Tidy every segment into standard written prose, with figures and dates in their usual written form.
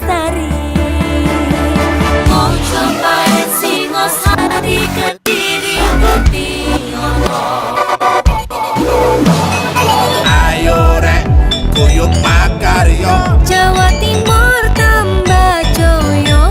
lestari. Mojopahit Singosari Kediri Kediono. Ayo rek guyub makarya Jawa Timur tambah joyo.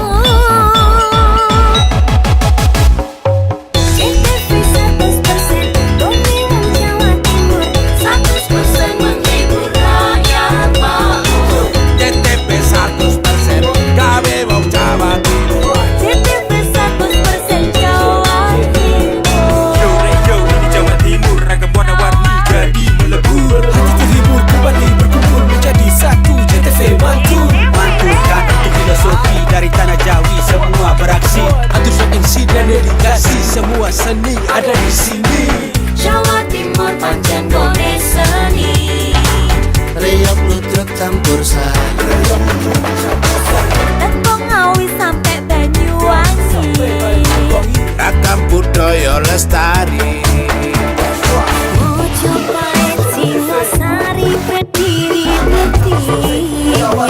CTV 100% dongeng Jawa Timur, 100% menghibur rakyat makmur. JTP 100% gawe wong Jawa Timur. CTV 100% Jawa Timur. Yo ini Jawa Timur, ragam warna-warni jadi melebur. Hati terhibur kembali berkumpul menjadi satu. JTV mantulkan arti filosofi dari tanah Jawi, semua beraksi. Atur MC dan dedikasi, semua seni ada di sini. Jawa Timur pancen gone seni. Riok ludruk campur sari. Tepung Ngawi sampai Banyuwangi. Ragam budaya lestari. Mojopahit Singosari Kediri Kediono.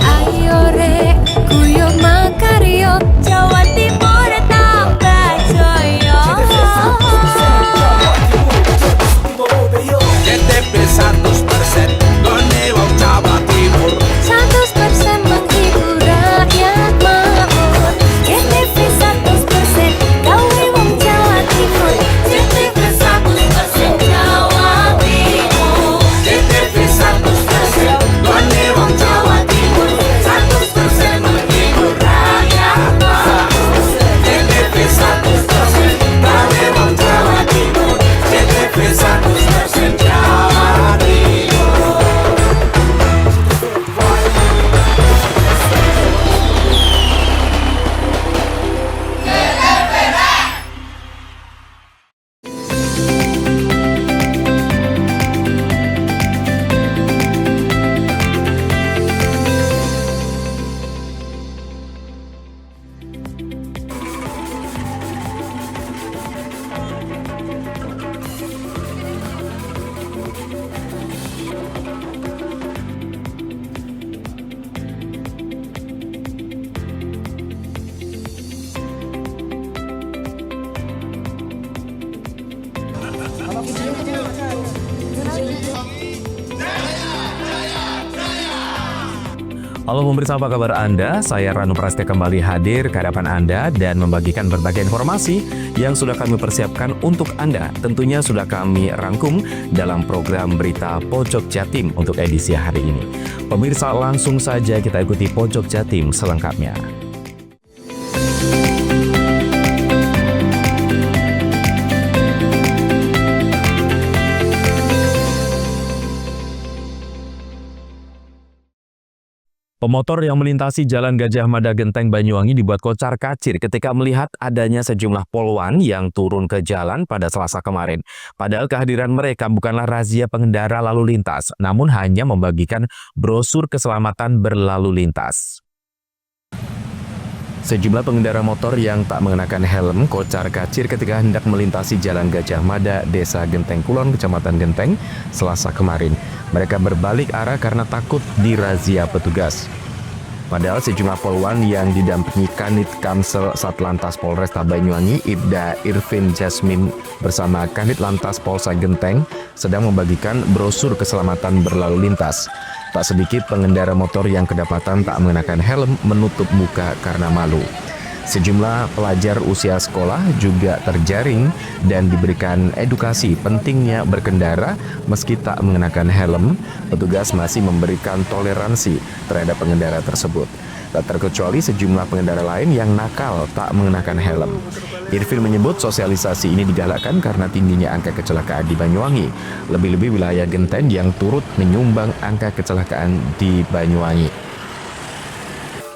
Ayo rek guyub makarya, Jawa Timur tambah joyo. JTP 100% gone wong Jawa Timur. 100% menghibur rakyat makmur. CTV 100% gawe wong Jawa Timur. CTV 100% Jawa Timur. JTP 100% gone wong Jawa Timur. 100% menghibur rakyat makmur. JTP 100% gawe wong Jawa Timur. JTP 100% Jawa Timur. Halo pemirsa, apa kabar Anda? Saya Ranu Prasetya kembali hadir ke hadapan Anda dan membagikan berbagai informasi yang sudah kami persiapkan untuk Anda. Tentunya sudah kami rangkum dalam program Berita Pojok Jatim untuk edisi hari ini. Pemirsa, langsung saja kita ikuti Pojok Jatim selengkapnya. Pemotor yang melintasi Jalan Gajah Mada Genteng Banyuwangi dibuat kocar-kacir ketika melihat adanya sejumlah polwan yang turun ke jalan pada Selasa kemarin. Padahal kehadiran mereka bukanlah razia pengendara lalu lintas, namun hanya membagikan brosur keselamatan berlalu lintas. Sejumlah pengendara motor yang tak mengenakan helm kocar-kacir ketika hendak melintasi Jalan Gajah Mada, Desa Genteng Kulon, Kecamatan Genteng, Selasa kemarin. Mereka berbalik arah karena takut dirazia petugas. Padahal sejumlah polwan yang didampingi Kanit Kamsel Satlantas Polresta Banyuwangi, Ibda Irvin Jasmine bersama Kanit Lantas Polsa Genteng sedang membagikan brosur keselamatan berlalu lintas. Tak sedikit pengendara motor yang kedapatan tak mengenakan helm menutup muka karena malu. Sejumlah pelajar usia sekolah juga terjaring dan diberikan edukasi pentingnya berkendara meski tak mengenakan helm. Petugas masih memberikan toleransi terhadap pengendara tersebut. Tak terkecuali sejumlah pengendara lain yang nakal tak mengenakan helm. Irfin menyebut sosialisasi ini digalakkan karena tingginya angka kecelakaan di Banyuwangi, lebih-lebih wilayah Genteng yang turut menyumbang angka kecelakaan di Banyuwangi.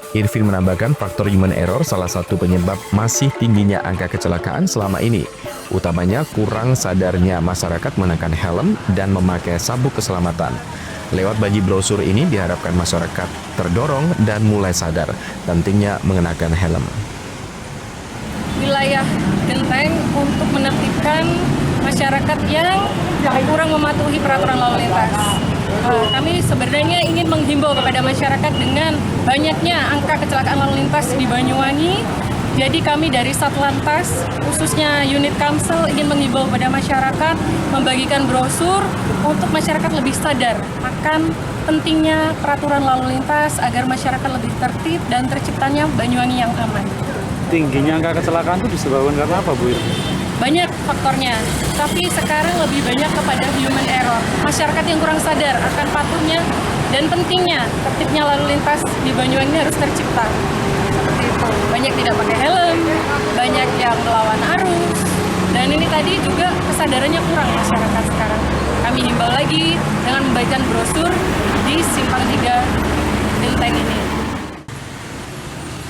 Irfin menambahkan faktor human error salah satu penyebab masih tingginya angka kecelakaan selama ini. Utamanya kurang sadarnya masyarakat mengenakan helm dan memakai sabuk keselamatan. Lewat bagi brosur ini diharapkan masyarakat terdorong dan mulai sadar pentingnya mengenakan helm. Wilayah Genteng untuk menertibkan masyarakat yang kurang mematuhi peraturan lalu lintas. Kami sebenarnya ingin menghimbau kepada masyarakat dengan banyaknya angka kecelakaan lalu lintas di Banyuwangi. Jadi kami dari Satlantas, khususnya unit Kamsel, ingin menghimbau kepada masyarakat membagikan brosur untuk masyarakat lebih sadar akan pentingnya peraturan lalu lintas agar masyarakat lebih tertib dan terciptanya Banyuwangi yang aman. Tingginya angka kecelakaan itu disebabkan karena apa, Bu? Banyak faktornya, tapi sekarang lebih banyak kepada human error. Masyarakat yang kurang sadar akan patuhnya dan pentingnya tertibnya lalu lintas di Banyuwangi harus tercipta. Seperti itu. Banyak tidak pakai helm, banyak yang melawan arus, dan ini tadi juga kesadarannya kurang masyarakat sekarang. Kami himbau lagi dengan membagikan brosur di Simpang 3 Genteng ini.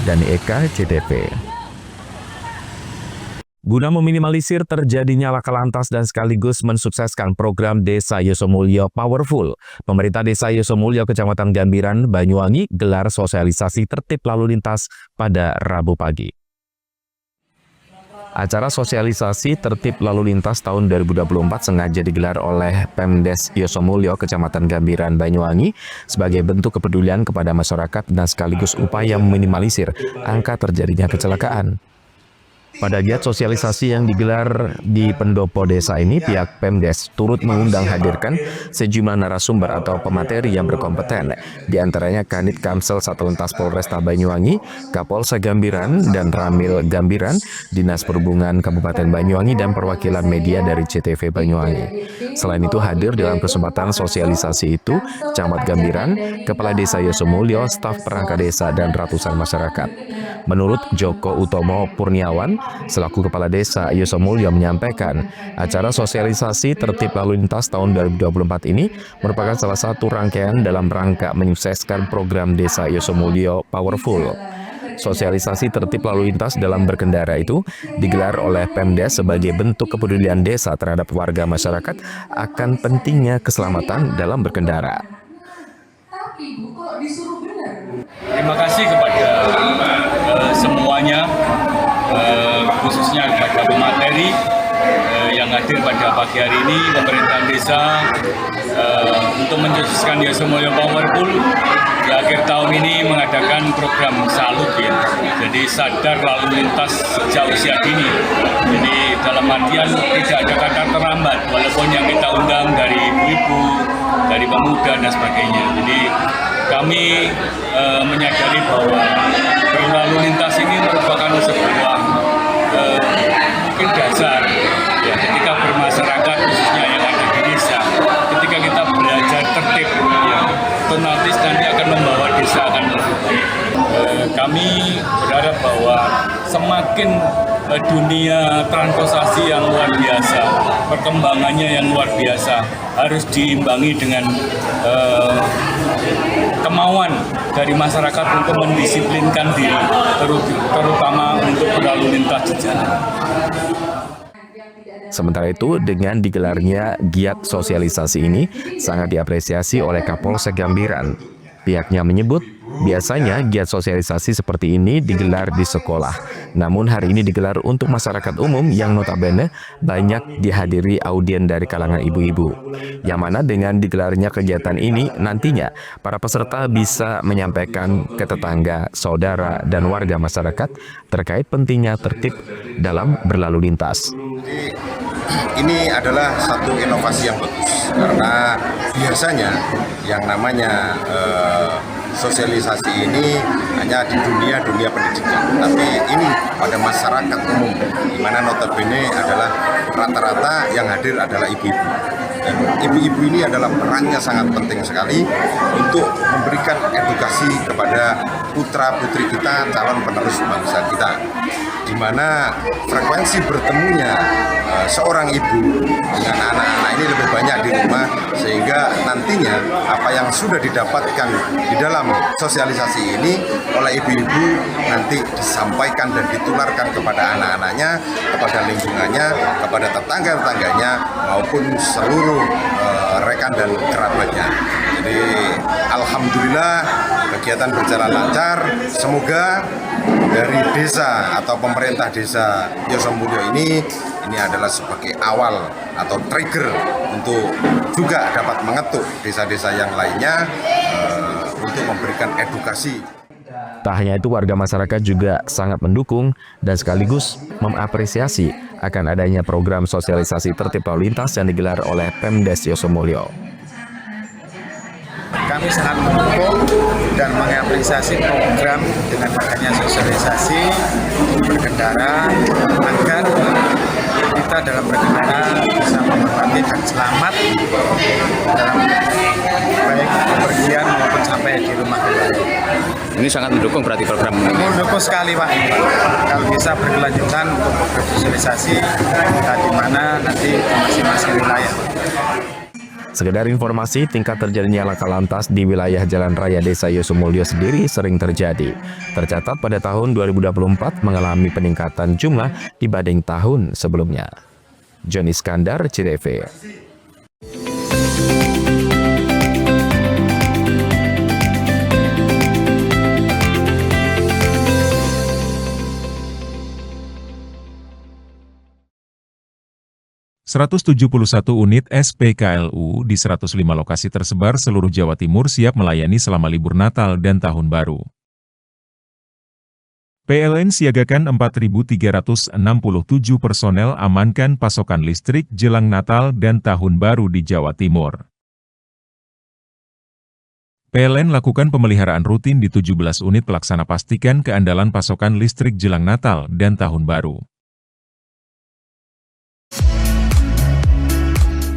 Dan Eka CTV. Guna meminimalisir terjadinya laka lantas dan sekaligus mensukseskan program Desa Yosomulyo Powerful, pemerintah Desa Yosomulyo Kecamatan Gambiran, Banyuwangi gelar sosialisasi tertib lalu lintas pada Rabu pagi. Acara sosialisasi tertib lalu lintas tahun 2024 sengaja digelar oleh Pemdes Yosomulyo Kecamatan Gambiran, Banyuwangi sebagai bentuk kepedulian kepada masyarakat dan sekaligus upaya meminimalisir angka terjadinya kecelakaan. Pada giat sosialisasi yang digelar di pendopo desa ini, pihak Pemdes turut mengundang hadirkan sejumlah narasumber atau pemateri yang berkompeten, di antaranya Kanit Kamsel Satlantas Polresta Banyuwangi, Kapolsek Gambiran dan Ramil Gambiran, Dinas Perhubungan Kabupaten Banyuwangi, dan perwakilan media dari CTV Banyuwangi. Selain itu hadir dalam kesempatan sosialisasi itu, Camat Gambiran, Kepala Desa Yosomulyo, staf perangkat desa, dan ratusan masyarakat. Menurut Joko Utomo Purniawan, selaku Kepala Desa Yosomulyo menyampaikan, acara sosialisasi tertib lalu lintas tahun 2024 ini merupakan salah satu rangkaian dalam rangka menyukseskan program Desa Yosomulyo Powerful. Sosialisasi tertib lalu lintas dalam berkendara itu digelar oleh Pemdes sebagai bentuk kepedulian desa terhadap warga masyarakat akan pentingnya keselamatan dalam berkendara. Terima kasih kepada semuanya, khususnya kepada pemateri yang hadir pada pagi hari ini, pemerintah desa, untuk mensukseskan Yosomulyo Powerful di akhir tahun ini mengadakan program Salut ya. Jadi sadar lalu lintas sejak usia dini. Jadi dalam artian tidak ada kata terlambat, walaupun yang kita undang dari ibu-ibu, dari pemuda dan sebagainya. Jadi kami menyadari bahwa berlalu lintas ini merupakan sebuah mungkin dasar ya, ketika bermasyarakat khususnya yang ada di desa, ketika kita belajar tertib ya, otomatis nanti akan membawa desa akan lebih baik. Kami berharap bahwa semakin dunia transportasi yang luar biasa, perkembangannya yang luar biasa, harus diimbangi dengan kemauan dari masyarakat untuk mendisiplinkan diri, terutama untuk berlalu lintas di jalan. Sementara itu, dengan digelarnya giat sosialisasi ini sangat diapresiasi oleh Kapolsek Gambiran. Pihaknya menyebut, biasanya giat sosialisasi seperti ini digelar di sekolah. Namun hari ini digelar untuk masyarakat umum yang notabene banyak dihadiri audien dari kalangan ibu-ibu. Yang mana dengan digelarnya kegiatan ini, nantinya para peserta bisa menyampaikan ke tetangga, saudara, dan warga masyarakat terkait pentingnya tertib dalam berlalu lintas. Ini adalah satu inovasi yang bagus, karena biasanya yang namanya sosialisasi ini hanya di dunia pendidikan, tapi ini pada masyarakat umum, di mana notabene adalah rata-rata yang hadir adalah ibu-ibu. Dan ibu-ibu ini adalah perannya sangat penting sekali untuk memberikan edukasi kepada putra-putri kita, calon penerus bangsa kita, di mana frekuensi bertemunya seorang ibu dengan anak-anak ini lebih banyak di rumah, sehingga nantinya apa yang sudah didapatkan di dalam sosialisasi ini oleh ibu-ibu nanti disampaikan dan ditularkan kepada anak-anaknya, kepada lingkungannya, kepada tetangga-tetangganya, maupun seluruh rekan dan kerabatnya. Jadi alhamdulillah kegiatan berjalan lancar. Semoga dari desa atau pemerintah desa Yosomulyo ini ini adalah sebagai awal atau trigger untuk juga dapat mengetuk desa-desa yang lainnya untuk memberikan edukasi. Tak hanya itu, warga masyarakat juga sangat mendukung dan sekaligus mengapresiasi akan adanya program sosialisasi tertib lalu lintas yang digelar oleh Pemdes Yosomulyo. Kami sangat mendukung dan mengapresiasi program dengan adanya sosialisasi berkendara agar kita dalam berkendara bisa menghormati dan selamat dalam baik bepergian maupun sampai di rumah kembali. Ini sangat mendukung berarti program ini. Mendukung sekali Pak ini. Kalau bisa berkelanjutan untuk sosialisasi di mana nanti di masing-masing wilayah. Sekedar informasi, tingkat terjadinya laka lantas di wilayah Jalan Raya Desa Yosomulyo sendiri sering terjadi. Tercatat pada tahun 2024 mengalami peningkatan jumlah dibanding tahun sebelumnya. Joni Iskandar, CTV. 171 unit SPKLU di 105 lokasi tersebar seluruh Jawa Timur siap melayani selama libur Natal dan Tahun Baru. PLN siagakan 4.367 personel amankan pasokan listrik jelang Natal dan Tahun Baru di Jawa Timur. PLN lakukan pemeliharaan rutin di 17 unit pelaksana pastikan keandalan pasokan listrik jelang Natal dan Tahun Baru.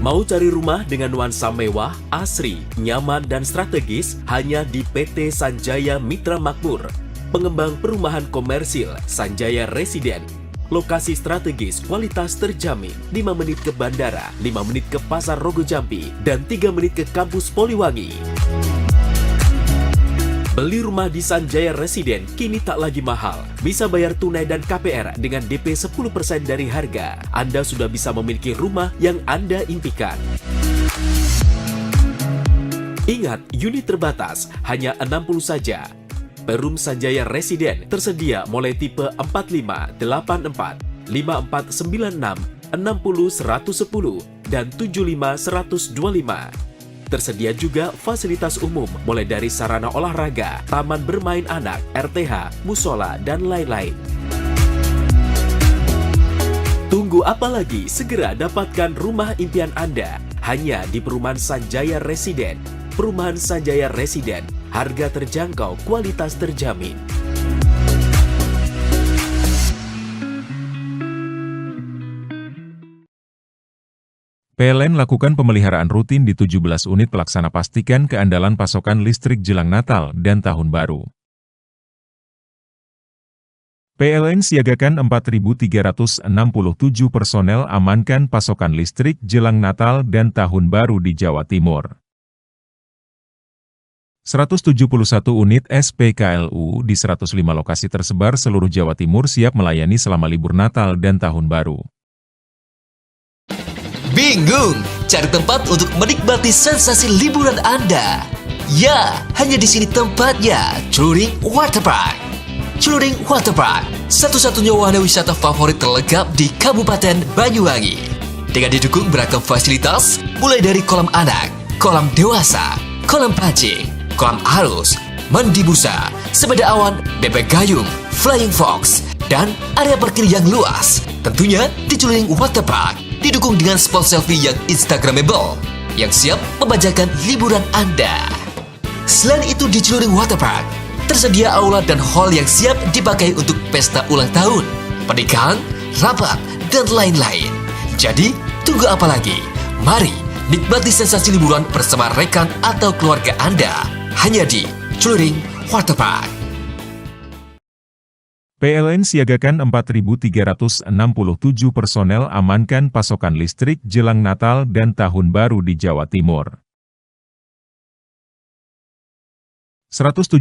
Mau cari rumah dengan nuansa mewah, asri, nyaman, dan strategis hanya di PT Sanjaya Mitra Makmur. Pengembang perumahan komersil Sanjaya Residen. Lokasi strategis, kualitas terjamin. 5 menit ke bandara, 5 menit ke Pasar Rogo Jampi, dan 3 menit ke kampus Poliwangi. Beli rumah di Sanjaya Residen kini tak lagi mahal. Bisa bayar tunai dan KPR dengan DP 10% dari harga. Anda sudah bisa memiliki rumah yang Anda impikan. Ingat, unit terbatas, hanya 60 saja. Perum Sanjaya Residen tersedia mulai tipe 45, 84, 5496, 60 110, dan 75 125. Tersedia juga fasilitas umum mulai dari sarana olahraga, taman bermain anak, RTH, musola, dan lain-lain. Tunggu apa lagi? Segera dapatkan rumah impian Anda hanya di Perumahan Sanjaya Residen. Perumahan Sanjaya Residen, harga terjangkau, kualitas terjamin. PLN lakukan pemeliharaan rutin di 17 unit pelaksana pastikan keandalan pasokan listrik jelang Natal dan Tahun Baru. PLN siagakan 4.367 personel amankan pasokan listrik jelang Natal dan Tahun Baru di Jawa Timur. 171 unit SPKLU di 105 lokasi tersebar seluruh Jawa Timur siap melayani selama libur Natal dan Tahun Baru. Bingung cari tempat untuk menikmati sensasi liburan Anda? Ya, hanya di sini tempatnya, Celuring Waterpark. Celuring Waterpark, satu-satunya wahana wisata favorit terlengkap di Kabupaten Banyuwangi. Dengan didukung beragam fasilitas, mulai dari kolam anak, kolam dewasa, kolam pancing, kolam arus, mandi busa, sepeda awan, bebek gayung, flying fox, dan area parkir yang luas. Tentunya di Celuring Waterpark, didukung dengan spot selfie yang instagramable, yang siap membajakan liburan Anda. Selain itu di Celuring Waterpark, tersedia aula dan hall yang siap dipakai untuk pesta ulang tahun, pernikahan, rapat, dan lain-lain. Jadi, tunggu apa lagi? Mari nikmati sensasi liburan bersama rekan atau keluarga Anda, hanya di Celuring Waterpark. PLN siagakan 4.367 personel amankan pasokan listrik jelang Natal dan Tahun Baru di Jawa Timur. 171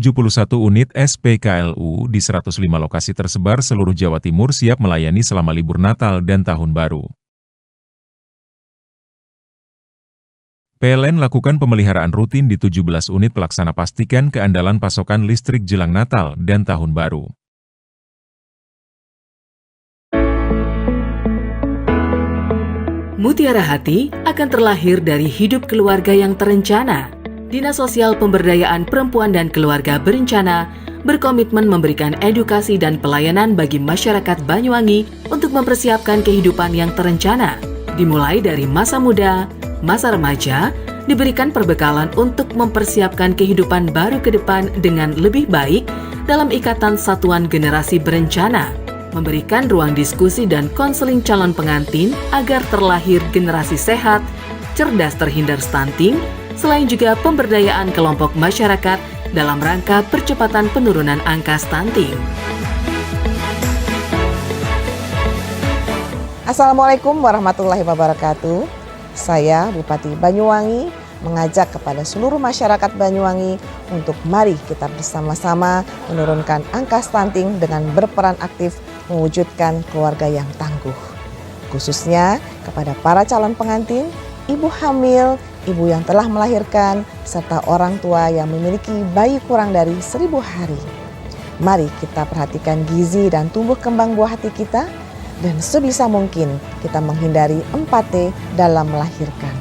unit SPKLU di 105 lokasi tersebar seluruh Jawa Timur siap melayani selama libur Natal dan Tahun Baru. PLN lakukan pemeliharaan rutin di 17 unit pelaksana pastikan keandalan pasokan listrik jelang Natal dan Tahun Baru. Mutiara Hati akan terlahir dari hidup keluarga yang terencana. Dinas Sosial Pemberdayaan Perempuan dan Keluarga Berencana berkomitmen memberikan edukasi dan pelayanan bagi masyarakat Banyuwangi untuk mempersiapkan kehidupan yang terencana. Dimulai dari masa muda, masa remaja, diberikan perbekalan untuk mempersiapkan kehidupan baru ke depan dengan lebih baik dalam ikatan satuan generasi berencana. Memberikan ruang diskusi dan konseling calon pengantin agar terlahir generasi sehat, cerdas terhindar stunting, selain juga pemberdayaan kelompok masyarakat dalam rangka percepatan penurunan angka stunting. Assalamualaikum warahmatullahi wabarakatuh. Saya Bupati Banyuwangi mengajak kepada seluruh masyarakat Banyuwangi untuk mari kita bersama-sama menurunkan angka stunting dengan berperan aktif mewujudkan keluarga yang tangguh. Khususnya kepada para calon pengantin, ibu hamil, ibu yang telah melahirkan, serta orang tua yang memiliki bayi kurang dari 1000 hari. Mari kita perhatikan gizi dan tumbuh kembang buah hati kita, dan sebisa mungkin kita menghindari 4T dalam melahirkan.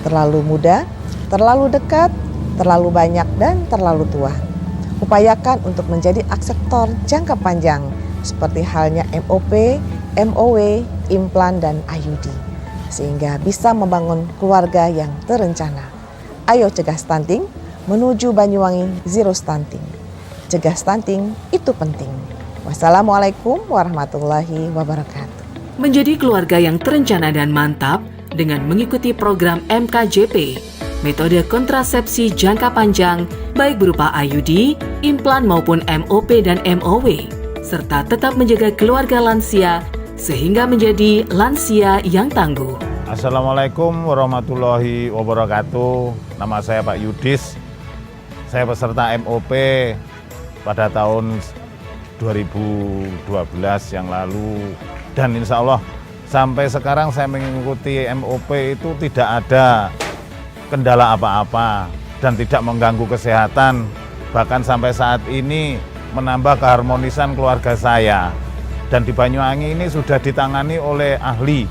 Terlalu muda, terlalu dekat, terlalu banyak, dan terlalu tua. Upayakan untuk menjadi akseptor jangka panjang, seperti halnya MOP, MOW, implan, dan IUD, sehingga bisa membangun keluarga yang terencana. Ayo cegah stunting, menuju Banyuwangi Zero Stunting. Cegah stunting itu penting. Wassalamualaikum warahmatullahi wabarakatuh. Menjadi keluarga yang terencana dan mantap dengan mengikuti program MKJP, metode kontrasepsi jangka panjang, baik berupa IUD, implan maupun MOP dan MOW, serta tetap menjaga keluarga lansia sehingga menjadi lansia yang tangguh. Assalamualaikum warahmatullahi wabarakatuh. Nama saya Pak Yudis. Saya peserta MOP pada tahun 2012 yang lalu. Dan insya Allah sampai sekarang saya mengikuti MOP itu tidak ada kendala apa-apa dan tidak mengganggu kesehatan. Bahkan sampai saat ini menambah keharmonisan keluarga saya. Dan di Banyuwangi ini sudah ditangani oleh ahli.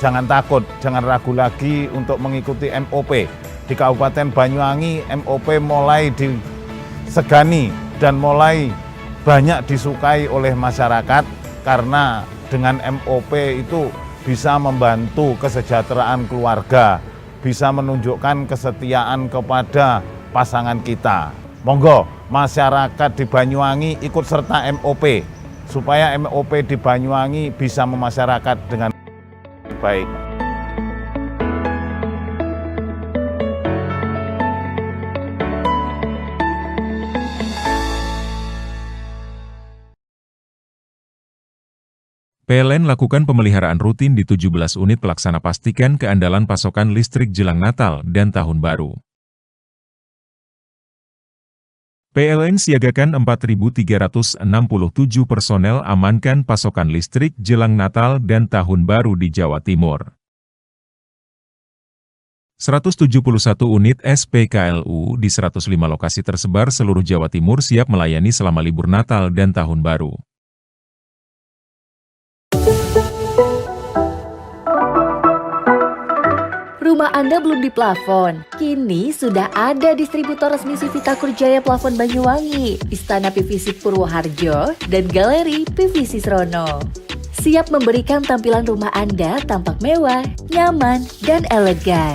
Jangan takut, jangan ragu lagi untuk mengikuti MOP. Di Kabupaten Banyuwangi MOP mulai disegani dan mulai banyak disukai oleh masyarakat karena dengan MOP itu bisa membantu kesejahteraan keluarga, bisa menunjukkan kesetiaan kepada pasangan kita. Monggo masyarakat di Banyuwangi ikut serta MOP supaya MOP di Banyuwangi bisa memasyarakat dengan baik. PLN lakukan pemeliharaan rutin di 17 unit pelaksana pastikan keandalan pasokan listrik jelang Natal dan Tahun Baru. PLN siagakan 4.367 personel amankan pasokan listrik jelang Natal dan Tahun Baru di Jawa Timur. 171 unit SPKLU di 105 lokasi tersebar seluruh Jawa Timur siap melayani selama libur Natal dan Tahun Baru. Rumah Anda belum diplafon? Kini sudah ada distributor resmi Civita Kurjaya Plafon Banyuwangi, Istana PVC Purwoharjo, dan Galeri PVC Srono. Siap memberikan tampilan rumah Anda tampak mewah, nyaman, dan elegan.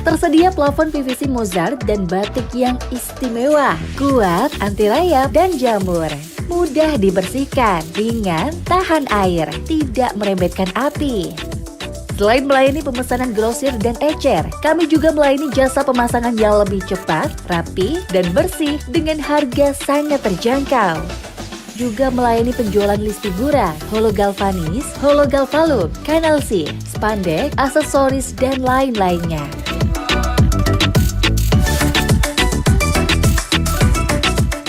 Tersedia plafon PVC Mozart dan batik yang istimewa, kuat, anti rayap, dan jamur. Mudah dibersihkan, ringan, tahan air, tidak merembetkan api. Selain melayani pemesanan grosir dan ecer, kami juga melayani jasa pemasangan yang lebih cepat, rapi, dan bersih dengan harga sangat terjangkau. Juga melayani penjualan list figura, hologalvanis, hologalvalum, kanalsi, spandek, aksesoris, dan lain-lainnya.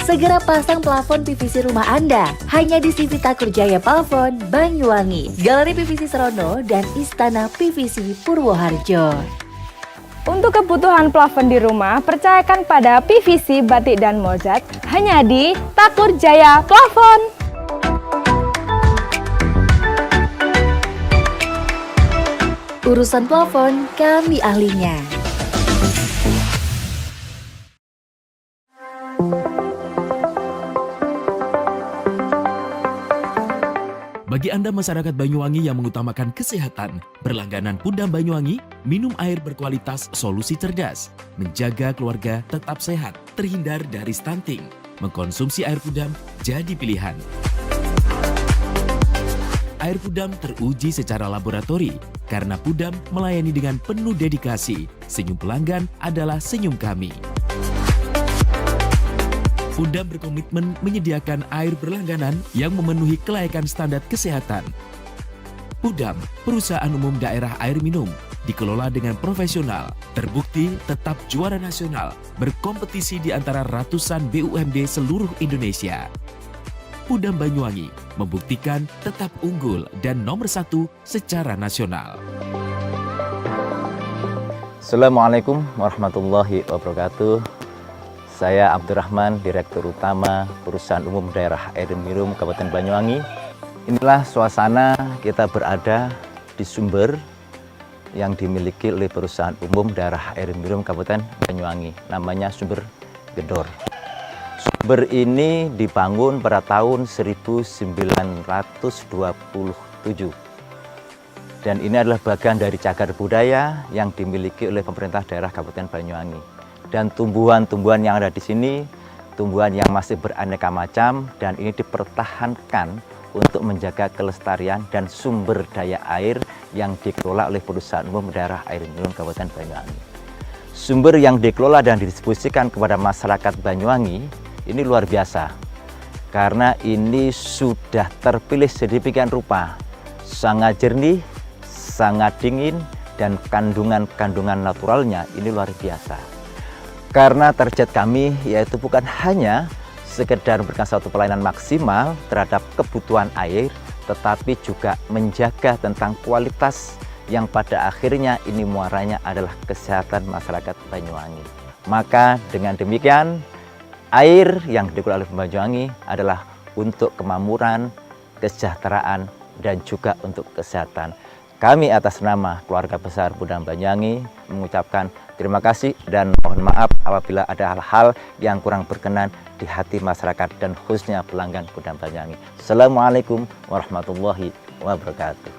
Segera pasang plafon PVC rumah Anda hanya di Civita Kurjaya Plafon Banyuwangi, Galeri PVC Srono, dan Istana PVC Purwoharjo. Untuk kebutuhan plafon di rumah, percayakan pada PVC, batik, dan Mozart hanya di Takurjaya Plafon. Urusan plafon, kami ahlinya. Bagi Anda masyarakat Banyuwangi yang mengutamakan kesehatan, berlangganan Pudam Banyuwangi, minum air berkualitas solusi cerdas, menjaga keluarga tetap sehat, terhindar dari stunting. Mengkonsumsi air Pudam jadi pilihan. Air Pudam teruji secara laboratori karena Pudam melayani dengan penuh dedikasi. Senyum pelanggan adalah senyum kami. Pudam berkomitmen menyediakan air berlangganan yang memenuhi kelayakan standar kesehatan. Pudam, perusahaan umum daerah air minum, dikelola dengan profesional, terbukti tetap juara nasional, berkompetisi di antara ratusan BUMD seluruh Indonesia. Pudam Banyuwangi membuktikan tetap unggul dan nomor 1 secara nasional. Assalamualaikum warahmatullahi wabarakatuh. Saya Abdurrahman, Direktur Utama Perusahaan Umum Daerah Air Minum Kabupaten Banyuwangi. Inilah suasana kita berada di sumber yang dimiliki oleh Perusahaan Umum Daerah Air Minum Kabupaten Banyuwangi. Namanya Sumber Gedor. Sumber ini dibangun pada tahun 1927. Dan ini adalah bagian dari cagar budaya yang dimiliki oleh pemerintah daerah Kabupaten Banyuwangi. Dan tumbuhan-tumbuhan yang ada di sini, tumbuhan yang masih beraneka macam, dan ini dipertahankan untuk menjaga kelestarian dan sumber daya air yang dikelola oleh Perusahaan Umum Daerah Air Minum Kabupaten Banyuwangi. Sumber yang dikelola dan didistribusikan kepada masyarakat Banyuwangi ini luar biasa, karena ini sudah terpilih sedemikian rupa, sangat jernih, sangat dingin, dan kandungan-kandungan naturalnya ini luar biasa. Karena target kami yaitu bukan hanya sekedar memberikan suatu pelayanan maksimal terhadap kebutuhan air, tetapi juga menjaga tentang kualitas yang pada akhirnya ini muaranya adalah kesehatan masyarakat Banyuwangi. Maka dengan demikian, air yang dikelola oleh Banyuwangi adalah untuk kemakmuran, kesejahteraan, dan juga untuk kesehatan. Kami atas nama keluarga besar Pudam Banyuwangi mengucapkan terima kasih dan mohon maaf apabila ada hal-hal yang kurang berkenan di hati masyarakat dan khususnya pelanggan Pudam Banyuwangi. Assalamualaikum warahmatullahi wabarakatuh.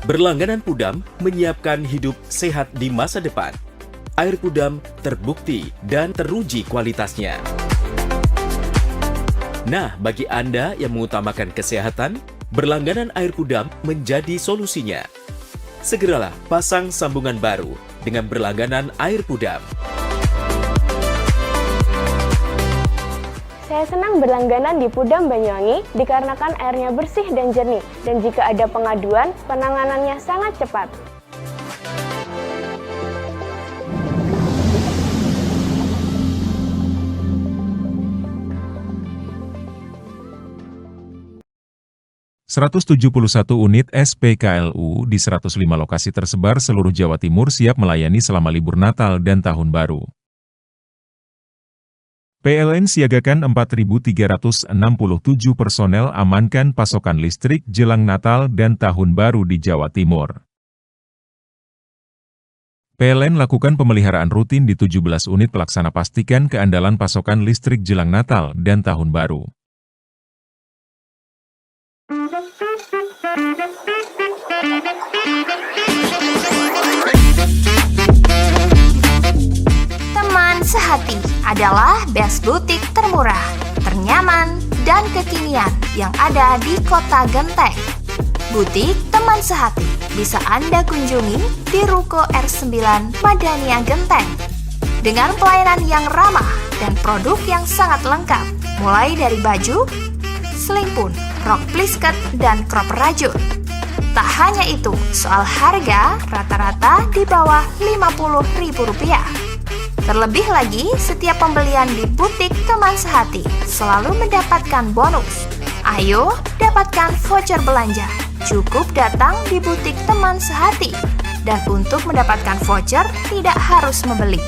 Berlangganan Pudam menyiapkan hidup sehat di masa depan. Air Pudam terbukti dan teruji kualitasnya. Nah, bagi Anda yang mengutamakan kesehatan, berlangganan air Pudam menjadi solusinya. Segeralah pasang sambungan baru dengan berlangganan air Pudam. Saya senang berlangganan di Pudam Banyuwangi dikarenakan airnya bersih dan jernih, dan jika ada pengaduan, penanganannya sangat cepat. ...171 unit SPKLU di 105 lokasi tersebar seluruh Jawa Timur siap melayani selama libur Natal dan Tahun Baru. PLN siagakan 4.367 personel amankan pasokan listrik jelang Natal dan Tahun Baru di Jawa Timur. PLN lakukan pemeliharaan rutin di 17 unit pelaksana pastikan keandalan pasokan listrik jelang Natal dan Tahun Baru. Teman Sehati adalah best butik termurah, ternyaman, dan kekinian yang ada di Kota Genteng. Butik Teman Sehati bisa Anda kunjungi di Ruko R9 Madania Genteng. Dengan pelayanan yang ramah dan produk yang sangat lengkap, mulai dari baju, selimpun, rok plisket, dan crop rajut. Tak hanya itu, soal harga rata-rata di bawah Rp50.000. Terlebih lagi, setiap pembelian di butik Teman Sehati selalu mendapatkan bonus. Ayo, dapatkan voucher belanja. Cukup datang di butik Teman Sehati. Dan untuk mendapatkan voucher, tidak harus membeli.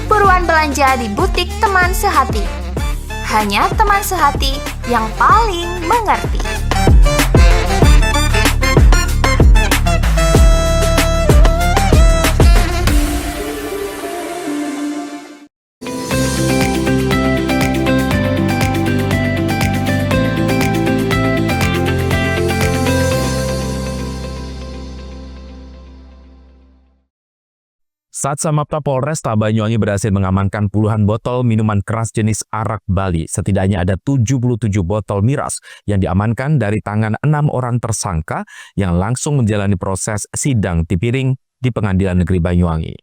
Buruan belanja di butik Teman Sehati. Hanya Teman Sehati yang paling mengerti. Saat Samapta Polresta Banyuwangi berhasil mengamankan puluhan botol minuman keras jenis arak Bali. Setidaknya ada 77 botol miras yang diamankan dari tangan 6 orang tersangka yang langsung menjalani proses sidang tipiring di Pengadilan Negeri Banyuwangi.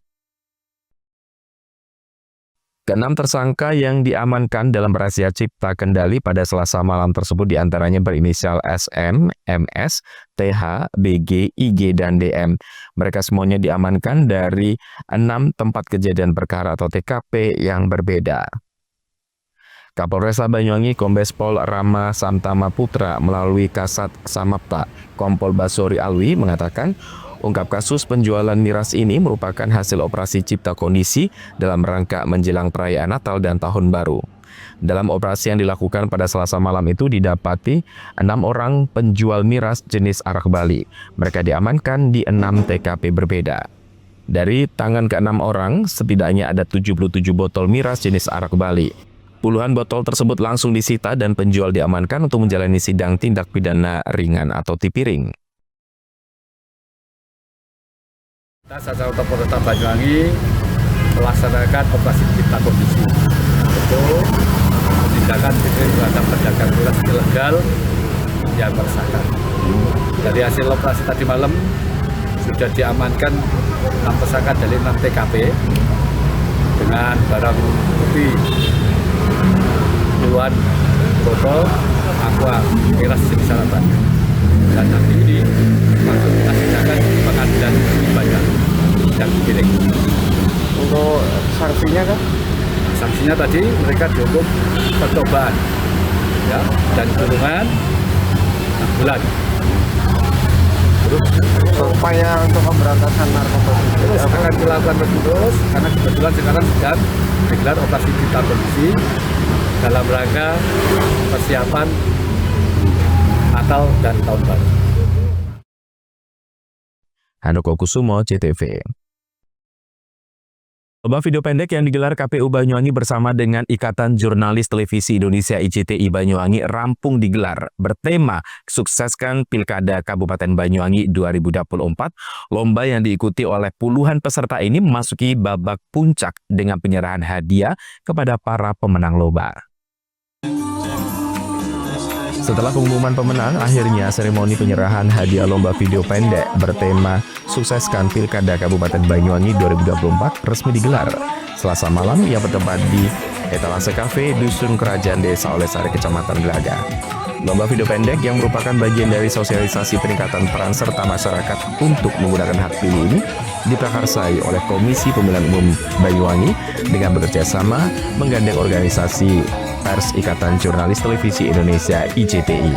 Keenam tersangka yang diamankan dalam razia cipta kendali pada Selasa malam tersebut diantaranya berinisial SM, MS, TH, BG, IG, dan DM. Mereka semuanya diamankan dari 6 tempat kejadian perkara atau TKP yang berbeda. Kapolresta Banyuwangi Kombes Pol Rama Samtama Putra melalui Kasat Samapta Kompol Basori Alwi mengatakan, ungkap kasus penjualan miras ini merupakan hasil operasi cipta kondisi dalam rangka menjelang perayaan Natal dan Tahun Baru. Dalam operasi yang dilakukan pada Selasa malam itu didapati 6 orang penjual miras jenis arak Bali. Mereka diamankan di 6 TKP berbeda. Dari tangan ke-6 orang, setidaknya ada 77 botol miras jenis arak Bali. Puluhan botol tersebut langsung disita dan penjual diamankan untuk menjalani sidang tindak pidana ringan atau tipiring. Kita secara Polresta Banyuwangi melaksanakan operasi cipta kondisi untuk tindakan terhadap pedagang miras ilegal yang meresahkan. Dari hasil operasi tadi malam sudah diamankan 6 tersangka dari 6 TKP dengan barang bukti puluhan botol aqua miras jenis arak Bali. Dan nanti ini masuk kita sidangkan di Pengadilan Banyuwangi dan tipiring. Untuk sanksinya kan? Sanksinya tadi mereka dihukum percobaan ya, dan kurungan 6 bulan. Terus upaya untuk pemberantasan narkoba terus akan dilakukan terus karena kebetulan sekarang sedang digelar operasi cipta kondisi dalam rangka persiapan Natal dan Tahun Baru. Handoko Kusumo, CTV. Lomba video pendek yang digelar KPU Banyuwangi bersama dengan Ikatan Jurnalis Televisi Indonesia IJTI Banyuwangi rampung digelar bertema Sukseskan Pilkada Kabupaten Banyuwangi 2024. Lomba yang diikuti oleh puluhan peserta ini memasuki babak puncak dengan penyerahan hadiah kepada para pemenang lomba. Setelah pengumuman pemenang, akhirnya seremoni penyerahan hadiah lomba video pendek bertema Sukseskan Pilkada Kabupaten Banyuwangi 2024 resmi digelar Selasa malam yang bertempat di Etalase Cafe Dusun Kerajaan Desa Olesari, Kecamatan Gelaga. Lomba video pendek yang merupakan bagian dari sosialisasi peningkatan peran serta masyarakat untuk menggunakan hak pilih ini diprakarsai oleh Komisi Pemilihan Umum Banyuwangi dengan bekerja sama menggandeng organisasi Pers Ikatan Jurnalis Televisi Indonesia IJTI.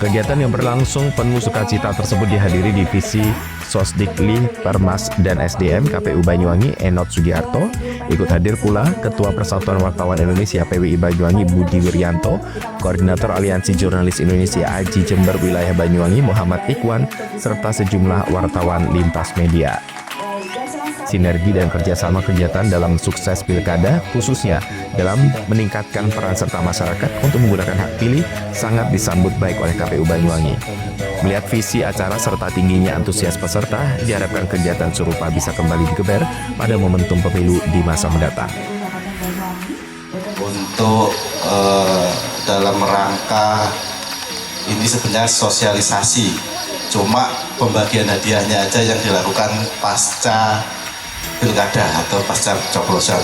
Kegiatan yang berlangsung penuh sukacita tersebut dihadiri Divisi Sosdikli, Permas, dan SDM KPU Banyuwangi Enot Sugiharto. Ikut hadir pula Ketua Persatuan Wartawan Indonesia PWI Banyuwangi Budi Wiryanto, Koordinator Aliansi Jurnalis Indonesia AJI Jember Wilayah Banyuwangi Muhammad Ikhwan, serta sejumlah wartawan lintas media. Sinergi dan kerjasama kegiatan dalam sukses pilkada, khususnya dalam meningkatkan peran serta masyarakat untuk menggunakan hak pilih, sangat disambut baik oleh KPU Banyuwangi. Melihat visi acara serta tingginya antusias peserta, diharapkan kegiatan serupa bisa kembali digeber pada momentum pemilu di masa mendatang. Untuk dalam rangka ini sebenarnya sosialisasi, cuma pembagian hadiahnya aja yang dilakukan pasca pilkada atau pasca coblosan.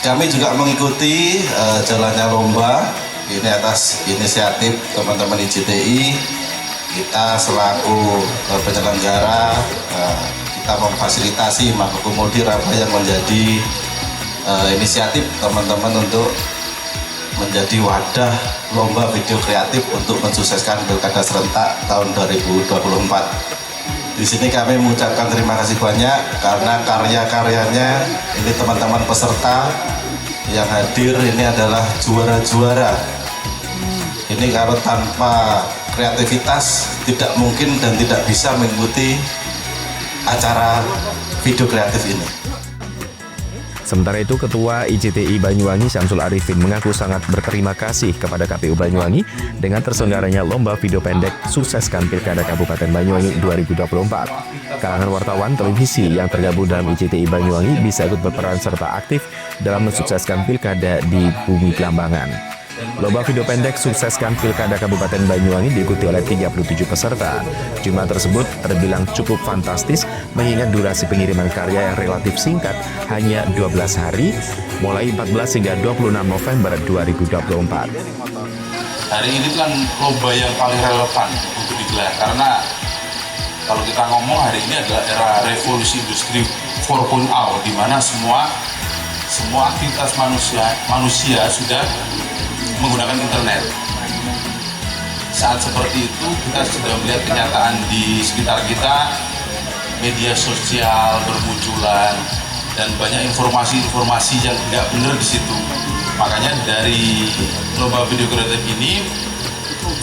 Kami juga mengikuti jalannya lomba ini atas inisiatif teman-teman IJTI. Kita selaku penyelenggara kita memfasilitasi, mengakomodir apa yang menjadi inisiatif teman-teman untuk menjadi wadah lomba video kreatif untuk mensukseskan pilkada serentak tahun 2024. Di sini kami mengucapkan terima kasih banyak karena karya-karyanya ini teman-teman peserta yang hadir ini adalah juara-juara. Ini kalau tanpa kreativitas tidak mungkin dan tidak bisa mengikuti acara video kreatif ini. Sementara itu, Ketua IJTI Banyuwangi Syamsul Arifin mengaku sangat berterima kasih kepada KPU Banyuwangi dengan terselenggaranya lomba video pendek Sukseskan Pilkada Kabupaten Banyuwangi 2024. Kalangan wartawan televisi yang tergabung dalam IJTI Banyuwangi bisa ikut berperan serta aktif dalam mensukseskan pilkada di Bumi Belambangan. Lomba video pendek Sukseskan Pilkada Kabupaten Banyuwangi diikuti oleh 37 peserta. Jumlah tersebut terbilang cukup fantastis mengingat durasi pengiriman karya yang relatif singkat, hanya 12 hari, mulai 14 hingga 26 November 2024. Hari ini kan lomba yang paling relevan untuk digelar karena kalau kita ngomong hari ini adalah era revolusi industri 4.0 di mana semua aktivitas manusia sudah menggunakan internet. Saat seperti itu kita sudah melihat kenyataan di sekitar kita, media sosial bermunculan dan banyak informasi-informasi yang tidak benar di situ. Makanya dari lomba video kreatif ini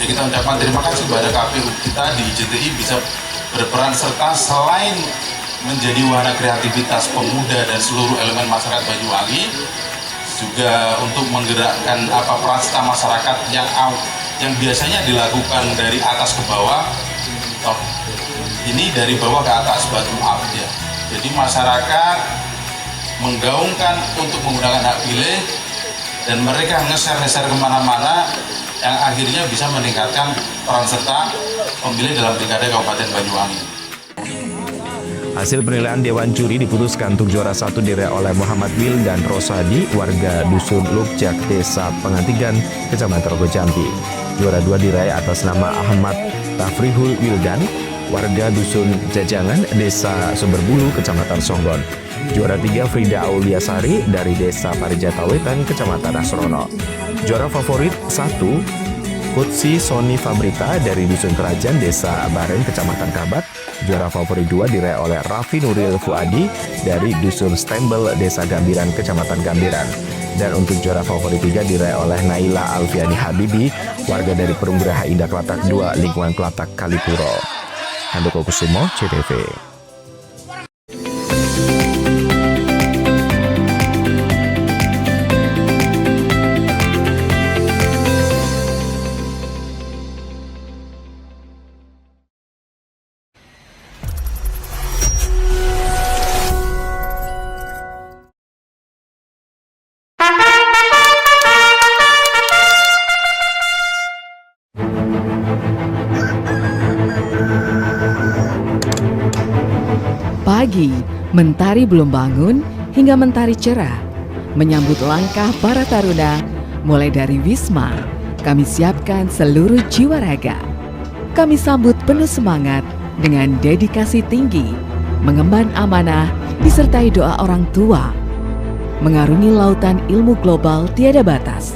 ya kita ucapkan terima kasih kepada KPU kita di IJTI bisa berperan serta selain menjadi wahana kreativitas pemuda dan seluruh elemen masyarakat Banyuwangi, juga untuk menggerakkan peran serta masyarakat yang biasanya dilakukan dari atas ke bawah, ini dari bawah ke atas, bottom up ya. Jadi masyarakat menggaungkan untuk menggunakan hak pilih dan mereka nge-share kemana-mana yang akhirnya bisa meningkatkan peran serta pemilih dalam pilkada Kabupaten Banyuwangi. Hasil penilaian Dewan Juri diputuskan untuk juara 1 diraih oleh Muhammad Wil dan Rosadi, warga Dusun Lukjak, Desa Pengantigan, Kecamatan Rogo Jambi. Juara 2 diraih atas nama Ahmad Tafrihul Wildan, warga Dusun Jajangan, Desa Sumberbulu, Kecamatan Songgon. Juara 3 Frida Auliasari dari Desa Parijata Wetan, Kecamatan Asrono. Juara favorit 1 Kutsi Soni Fabrita dari Dusun Kerajaan, Desa Baren, Kecamatan Kabat. Juara favorit 2 diraih oleh Raffi Nuril Fuadi dari Dusun Stembel, Desa Gambiran, Kecamatan Gambiran. Dan untuk juara favorit 3 diraih oleh Naila Alfiani Habibi, warga dari Perumgeraha Indah Klatak 2, lingkungan Klatak, Kalipuro. Handoko Kusumo, CTV. Pagi, mentari belum bangun hingga mentari cerah. Menyambut langkah para taruna, mulai dari Wisma, kami siapkan seluruh jiwa raga. Kami sambut penuh semangat dengan dedikasi tinggi, mengemban amanah disertai doa orang tua. Mengarungi lautan ilmu global tiada batas,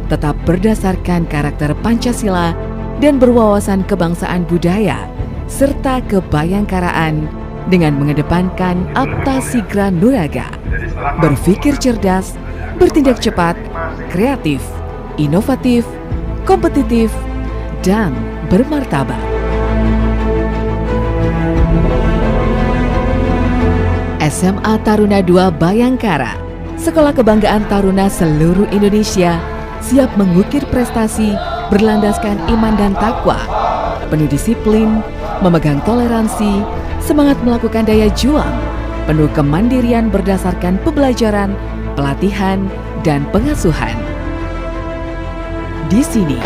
tetap berdasarkan karakter Pancasila dan berwawasan kebangsaan budaya, serta kebayangkaraan dengan mengedepankan aptasigra nuraga, berpikir cerdas, bertindak cepat, kreatif, inovatif, kompetitif, dan bermartabat. SMA Taruna II Bayangkara, sekolah kebanggaan taruna seluruh Indonesia, siap mengukir prestasi berlandaskan iman dan takwa, penuh disiplin, memegang toleransi, semangat melakukan daya juang, penuh kemandirian berdasarkan pembelajaran, pelatihan, dan pengasuhan. Di sini,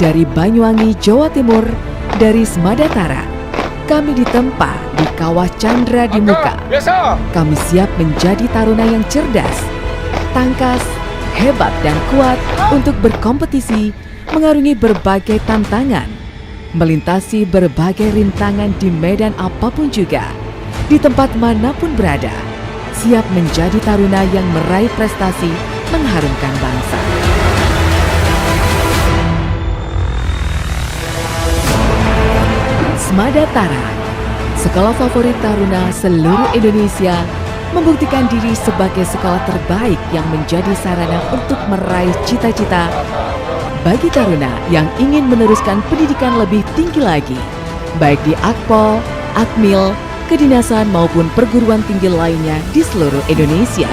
dari Banyuwangi, Jawa Timur, dari Smadatara, kami ditempa di Kawah Chandra di Muka. Kami siap menjadi taruna yang cerdas, tangkas, hebat, dan kuat untuk berkompetisi, mengarungi berbagai tantangan, melintasi berbagai rintangan di medan apapun juga, di tempat manapun berada, siap menjadi taruna yang meraih prestasi mengharumkan bangsa. Smadatara, sekolah favorit taruna seluruh Indonesia, membuktikan diri sebagai sekolah terbaik yang menjadi sarana untuk meraih cita-cita bagi taruna yang ingin meneruskan pendidikan lebih tinggi lagi, baik di Akpol, Akmil, kedinasan maupun perguruan tinggi lainnya di seluruh Indonesia.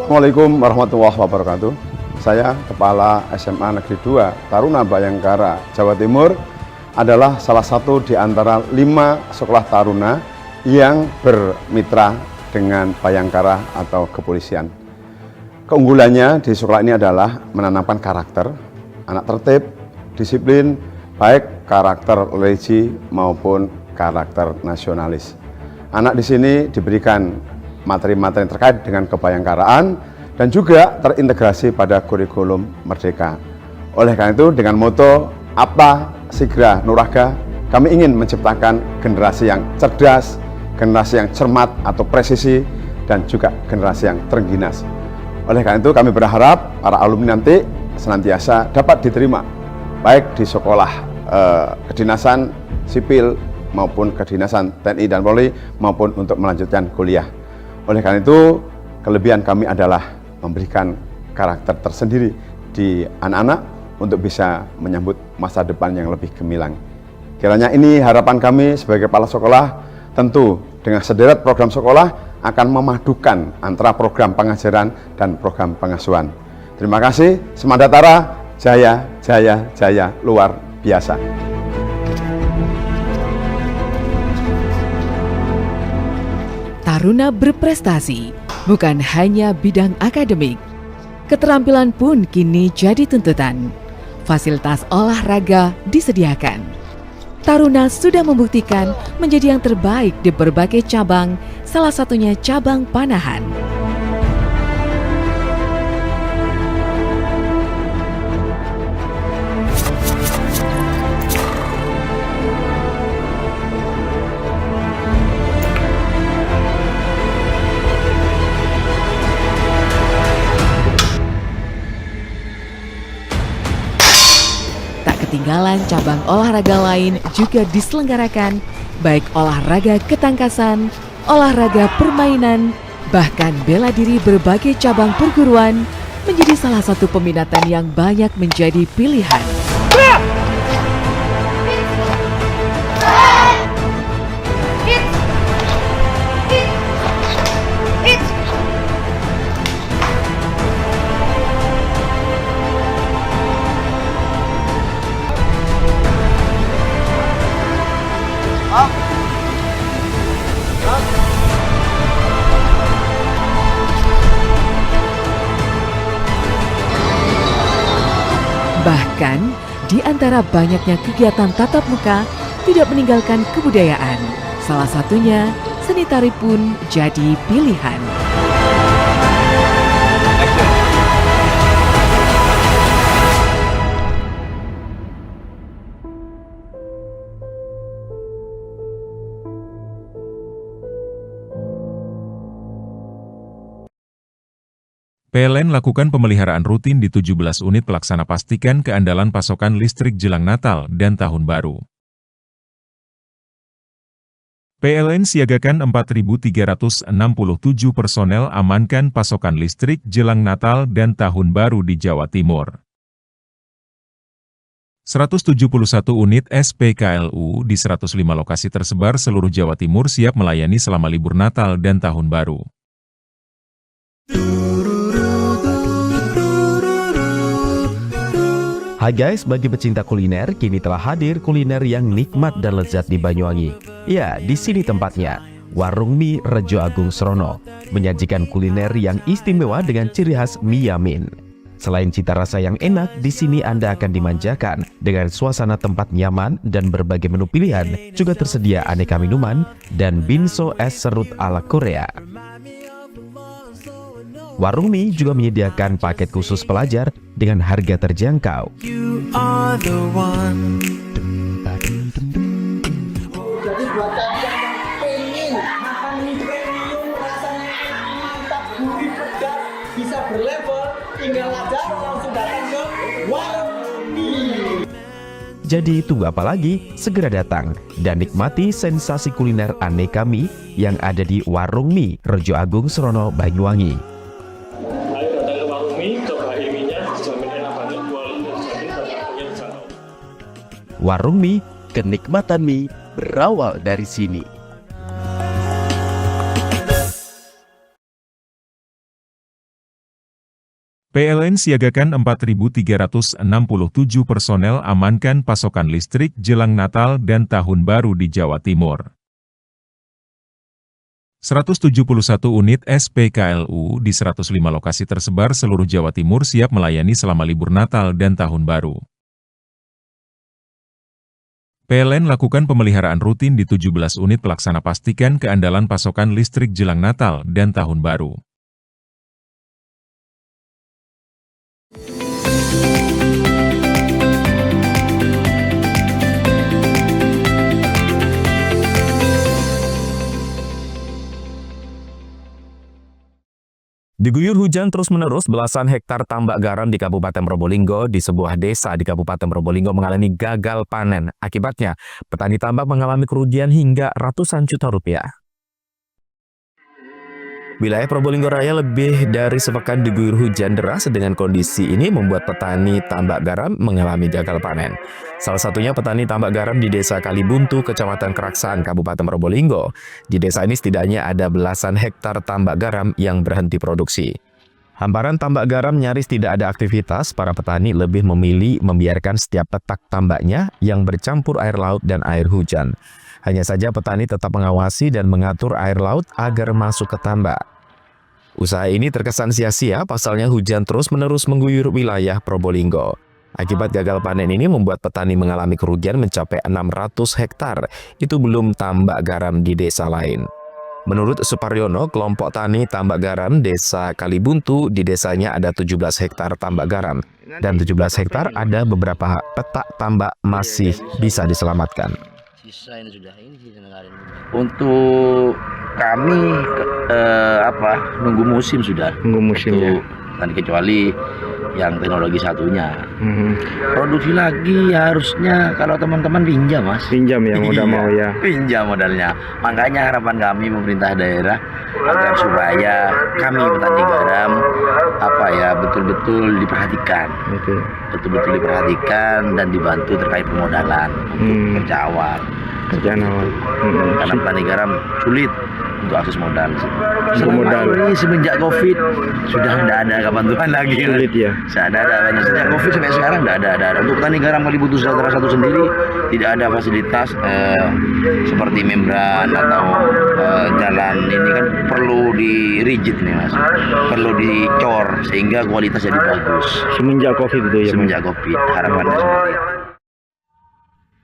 Assalamualaikum warahmatullahi wabarakatuh. Saya Kepala SMA Negeri 2 Taruna Bayangkara, Jawa Timur, adalah salah satu di antara 5 sekolah taruna yang bermitra dengan Bayangkara atau kepolisian. Keunggulannya di sekolah ini adalah menanamkan karakter, anak tertib, disiplin, baik karakter religi maupun karakter nasionalis. Anak di sini diberikan materi-materi terkait dengan kebayangkaraan dan juga terintegrasi pada kurikulum Merdeka. Oleh karena itu, dengan moto Apa Sigra Nuraga, kami ingin menciptakan generasi yang cerdas, generasi yang cermat atau presisi, dan juga generasi yang terengginas. Oleh karena itu, kami berharap para alumni nanti senantiasa dapat diterima, baik di sekolah kedinasan sipil maupun kedinasan TNI dan Polri, maupun untuk melanjutkan kuliah. Oleh karena itu, kelebihan kami adalah memberikan karakter tersendiri di anak-anak untuk bisa menyambut masa depan yang lebih gemilang. Kiranya ini harapan kami sebagai kepala sekolah, tentu dengan sederet program sekolah akan memadukan antara program pengajaran dan program pengasuhan. Terima kasih, Semangat Tara, jaya, jaya, jaya, luar biasa. Taruna berprestasi bukan hanya bidang akademik. Keterampilan pun kini jadi tuntutan. Fasilitas olahraga disediakan. Taruna sudah membuktikan menjadi yang terbaik di berbagai cabang, salah satunya cabang panahan. Ketinggalan cabang olahraga lain juga diselenggarakan, baik olahraga ketangkasan, olahraga permainan, bahkan bela diri berbagai cabang perguruan menjadi salah satu peminatan yang banyak menjadi pilihan. Bahkan, di antara banyaknya kegiatan tatap muka, tidak meninggalkan kebudayaan. Salah satunya, seni tari pun jadi pilihan. PLN lakukan pemeliharaan rutin di 17 unit pelaksana pastikan keandalan pasokan listrik jelang Natal dan Tahun Baru. PLN siagakan 4.367 personel amankan pasokan listrik jelang Natal dan Tahun Baru di Jawa Timur. 171 unit SPKLU di 105 lokasi tersebar seluruh Jawa Timur siap melayani selama libur Natal dan Tahun Baru. Hai guys, bagi pecinta kuliner, kini telah hadir kuliner yang nikmat dan lezat di Banyuwangi. Ya, di sini tempatnya, Warung Mie Rejo Agung Srono, menyajikan kuliner yang istimewa dengan ciri khas mie yamin. Selain cita rasa yang enak, di sini Anda akan dimanjakan dengan suasana tempat nyaman dan berbagai menu pilihan, juga tersedia aneka minuman dan binso es serut ala Korea. Warung Mie juga menyediakan paket khusus pelajar dengan harga terjangkau. You are the one. Jadi buat kalian yang pengen makan mie premium rasanya mantap, gurih, pedas, bisa berlevel, tinggal aja langsung datang ke Warung Mie. Jadi tunggu apa lagi? Segera datang dan nikmati sensasi kuliner aneka mie yang ada di Warung Mie Rejo Agung Srono, Banyuwangi. Warung Mie, kenikmatan mie berawal dari sini. PLN siagakan 4.367 personel amankan pasokan listrik jelang Natal dan Tahun Baru di Jawa Timur. 171 unit SPKLU di 105 lokasi tersebar seluruh Jawa Timur siap melayani selama libur Natal dan Tahun Baru. PLN lakukan pemeliharaan rutin di 17 unit pelaksana pastikan keandalan pasokan listrik jelang Natal dan Tahun Baru. Diguyur hujan terus-menerus, belasan hektar tambak garam di Kabupaten Probolinggo di sebuah desa di Kabupaten Probolinggo mengalami gagal panen. Akibatnya, petani tambak mengalami kerugian hingga ratusan juta rupiah. Wilayah Probolinggo Raya lebih dari sepekan diguyur hujan deras. Dengan kondisi ini membuat petani tambak garam mengalami gagal panen. Salah satunya petani tambak garam di Desa Kalibuntu, Kecamatan Keraksaan, Kabupaten Probolinggo. Di desa ini setidaknya ada belasan hektar tambak garam yang berhenti produksi. Hamparan tambak garam nyaris tidak ada aktivitas, para petani lebih memilih membiarkan setiap petak tambaknya yang bercampur air laut dan air hujan. Hanya saja petani tetap mengawasi dan mengatur air laut agar masuk ke tambak. Usaha ini terkesan sia-sia, pasalnya hujan terus-menerus mengguyur wilayah Probolinggo. Akibat gagal panen ini membuat petani mengalami kerugian mencapai 600 hektar. Itu belum tambak garam di desa lain. Menurut Suparyono, kelompok tani tambak garam Desa Kalibuntu, di desanya ada 17 hektar tambak garam. Dan 17 hektar ada beberapa petak tambak masih bisa diselamatkan. Untuk kami nunggu musim sudah. Nunggu musim ya. Dan kecuali yang teknologi satunya. Produksi lagi harusnya kalau teman-teman pinjam, Mas. Pinjam ya, udah mau ya. Pinjam modalnya. Makanya harapan kami pemerintah daerah agar supaya kami petani garam betul-betul diperhatikan. Betul-betul diperhatikan dan dibantu terkait pemodalan untuk kerja awal. Kerjaan awal. Karena petani garam sulit untuk akses modal. Ini semenjak COVID sudah tidak ada bantuan lagi. Sulit ya. Sejak COVID sampai sekarang tidak ada. Untuk petani garam Kalibuntu Sejahtera 1 sendiri tidak ada fasilitas seperti membran atau jalan ini kan perlu di rigid nih, Mas. Perlu dicor sehingga kualitas jadi bagus. Semenjak COVID itu ya. Semenjak COVID harapannya seperti itu.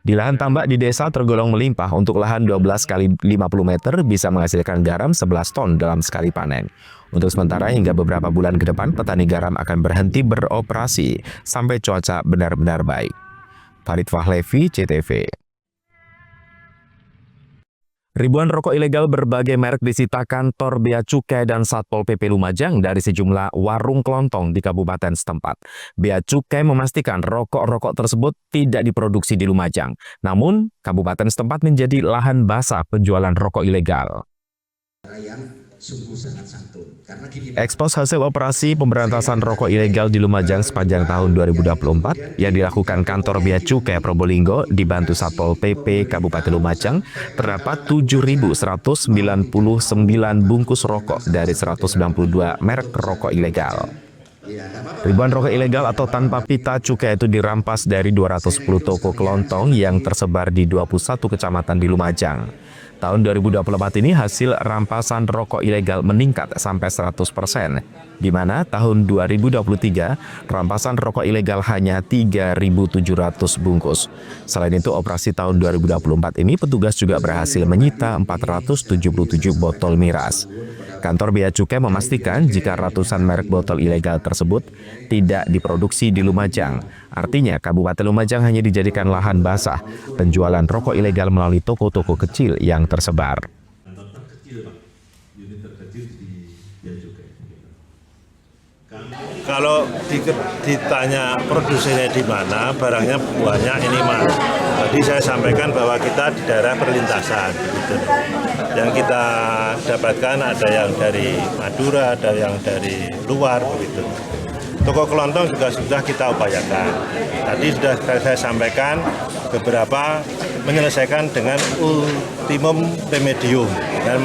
Di lahan tambak di desa tergolong melimpah. Untuk lahan 12 kali 50 meter bisa menghasilkan garam 11 ton dalam sekali panen. Untuk sementara hingga beberapa bulan ke depan, petani garam akan berhenti beroperasi sampai cuaca benar-benar baik. Farid Fahlevi, CTV. Ribuan rokok ilegal berbagai merek disita kantor Bea Cukai dan Satpol PP Lumajang dari sejumlah warung kelontong di kabupaten setempat. Bea Cukai memastikan rokok-rokok tersebut tidak diproduksi di Lumajang. Namun, kabupaten setempat menjadi lahan basah penjualan rokok ilegal. Ekspos hasil operasi pemberantasan rokok ilegal di Lumajang sepanjang tahun 2024 yang dilakukan kantor Bea Cukai Probolinggo dibantu Satpol PP Kabupaten Lumajang, terdapat 7.199 bungkus rokok dari 192 merek rokok ilegal. Ribuan rokok ilegal atau tanpa pita cukai itu dirampas dari 210 toko kelontong yang tersebar di 21 kecamatan di Lumajang. Tahun 2024 ini hasil rampasan rokok ilegal meningkat sampai 100%, di mana tahun 2023 rampasan rokok ilegal hanya 3.700 bungkus. Selain itu, operasi tahun 2024 ini petugas juga berhasil menyita 477 botol miras. Kantor Bea Cukai memastikan jika ratusan merek botol ilegal tersebut tidak diproduksi di Lumajang. Artinya, Kabupaten Lumajang hanya dijadikan lahan basah penjualan rokok ilegal melalui toko-toko kecil yang tersebar. Kalau ditanya produsennya di mana, barangnya banyak ini Mas. Tadi saya sampaikan bahwa kita di daerah perlintasan. Gitu. Yang kita dapatkan ada yang dari Madura, ada yang dari luar begitu. Toko kelontong juga sudah kita upayakan. Tadi sudah saya sampaikan beberapa menyelesaikan dengan ultimum remedium dan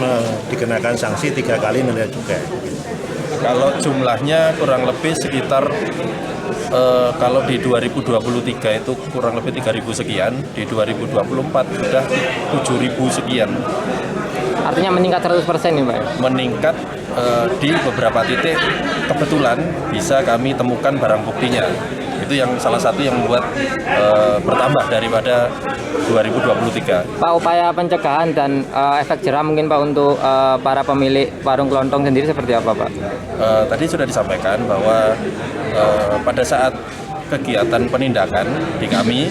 dikenakan sanksi 3 kali nilai cukai. Kalau jumlahnya kurang lebih sekitar kalau di 2023 itu kurang lebih 3.000 sekian, di 2024 sudah 7.000 sekian. Artinya meningkat 100% nih Pak? Meningkat di beberapa titik kebetulan bisa kami temukan barang buktinya. Itu yang salah satu yang membuat bertambah daripada 2023. Pak, upaya pencegahan dan efek jerah mungkin Pak untuk para pemilik warung kelontong sendiri seperti apa Pak? Tadi sudah disampaikan bahwa pada saat kegiatan penindakan di kami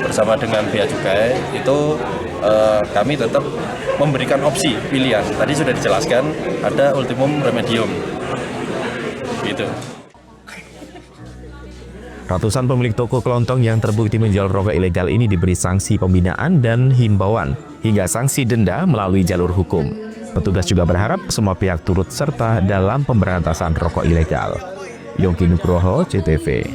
bersama dengan Bea Cukai itu kami tetap memberikan opsi pilihan. Tadi sudah dijelaskan ada ultimum remedium. Gitu. Ratusan pemilik toko kelontong yang terbukti menjual rokok ilegal ini diberi sanksi pembinaan dan himbauan hingga sanksi denda melalui jalur hukum. Petugas juga berharap semua pihak turut serta dalam pemberantasan rokok ilegal. Yongki Nugroho, CTV.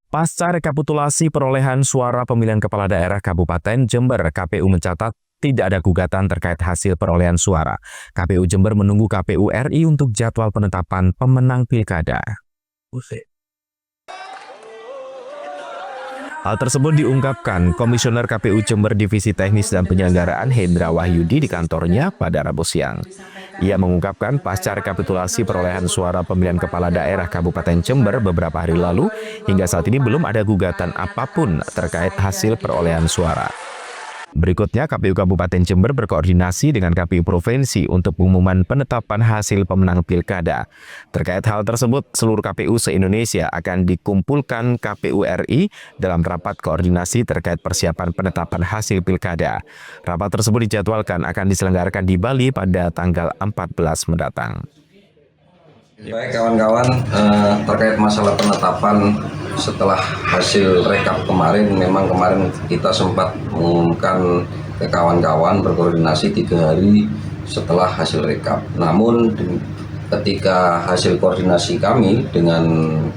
Pasca rekapitulasi perolehan suara pemilihan kepala daerah Kabupaten Jember, KPU mencatat tidak ada gugatan terkait hasil perolehan suara. KPU Jember menunggu KPU RI untuk jadwal penetapan pemenang pilkada. Hal tersebut diungkapkan Komisioner KPU Jember Divisi Teknis dan Penyelenggaraan Hendra Wahyudi di kantornya pada Rabu siang. Ia mengungkapkan pasca rekapitulasi perolehan suara pemilihan kepala daerah Kabupaten Jember beberapa hari lalu, hingga saat ini belum ada gugatan apapun terkait hasil perolehan suara. Berikutnya, KPU Kabupaten Jember berkoordinasi dengan KPU Provinsi untuk pengumuman penetapan hasil pemenang pilkada. Terkait hal tersebut, seluruh KPU se-Indonesia akan dikumpulkan KPU RI dalam rapat koordinasi terkait persiapan penetapan hasil pilkada. Rapat tersebut dijadwalkan akan diselenggarakan di Bali pada tanggal 14 mendatang. Baik kawan-kawan, terkait masalah penetapan setelah hasil rekap kemarin, memang kemarin kita sempat mengumumkan ke kawan-kawan berkoordinasi 3 hari setelah hasil rekap. Namun ketika hasil koordinasi kami dengan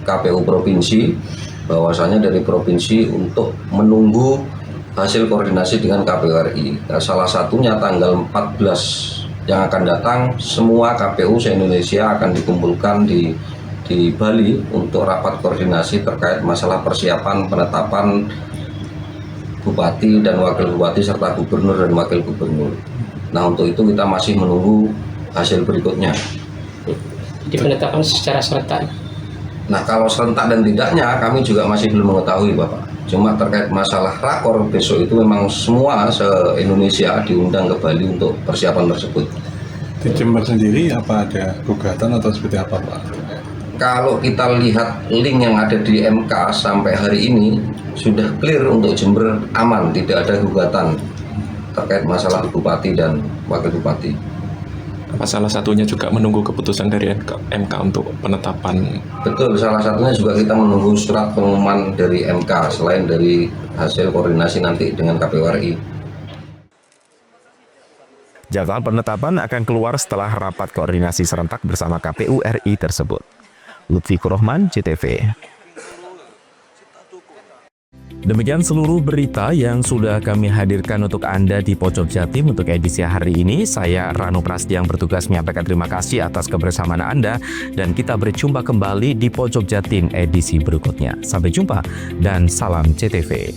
KPU Provinsi, bahwasanya dari Provinsi untuk menunggu hasil koordinasi dengan KPU RI. Salah satunya tanggal 14 yang akan datang, semua KPU se-Indonesia akan dikumpulkan di Bali untuk rapat koordinasi terkait masalah persiapan penetapan bupati dan wakil bupati serta gubernur dan wakil gubernur. Nah, untuk itu kita masih menunggu hasil berikutnya. Jadi penetapan secara serentak. Nah, kalau serentak dan tidaknya kami juga masih belum mengetahui, Bapak. Cuma terkait masalah rakor besok itu memang semua se-Indonesia diundang ke Bali untuk persiapan tersebut. Di Jember sendiri apa ada gugatan atau seperti apa, Pak? Kalau kita lihat link yang ada di MK sampai hari ini sudah clear untuk Jember aman, tidak ada gugatan terkait masalah bupati dan wakil bupati. Apa salah satunya juga menunggu keputusan dari MK untuk penetapan? Betul, salah satunya juga kita menunggu surat pengumuman dari MK selain dari hasil koordinasi nanti dengan KPU RI. Jadwal penetapan akan keluar setelah rapat koordinasi serentak bersama KPU RI tersebut. Lutfi Kurohman, CTV. Demikian seluruh berita yang sudah kami hadirkan untuk Anda di Pojok Jatim untuk edisi hari ini. Saya Rano Prastia yang bertugas menyampaikan terima kasih atas kebersamaan Anda dan kita berjumpa kembali di Pojok Jatim edisi berikutnya. Sampai jumpa dan salam CTV.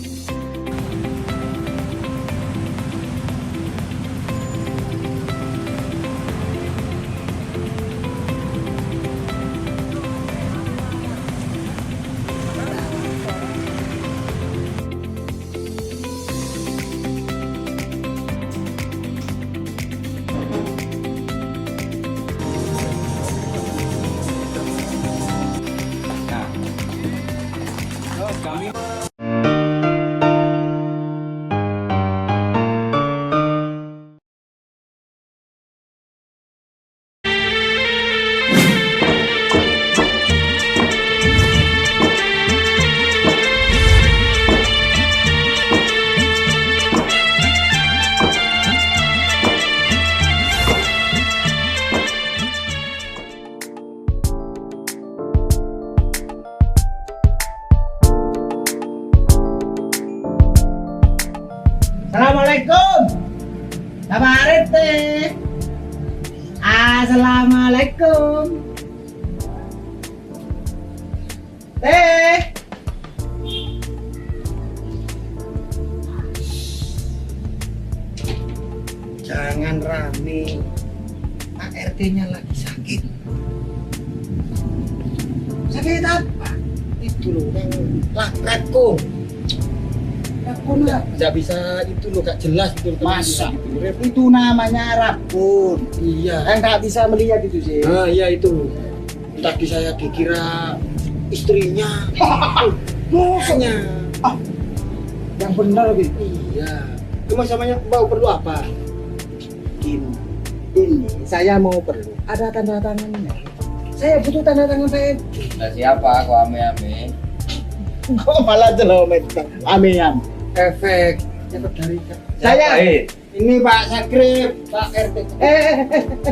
Assalamualaikum. Kabar teh. Assalamualaikum. Assalamualaikum. Teh. Jangan rame. Pak RT-nya lagi sakit. Sakit apa? Itu loh, lakratku. Rakun lah, nggak bisa itu loh, gak jelas itu. Masa? Itu namanya rakun. Iya. Kan nggak bisa melihat itu sih. Ah iya itu. Tadi saya dikira istrinya. Makanya. Yang benar gitu. Iya. Cuma samanya mau perlu apa? Ini saya mau perlu. Ada tanda tangannya. Saya butuh tanda tangan saya. Nah, siapa kok ame-ame? Kok malah jelomet ame-ame? Efek dari saya. Ini Pak Sakrip, Pak RT.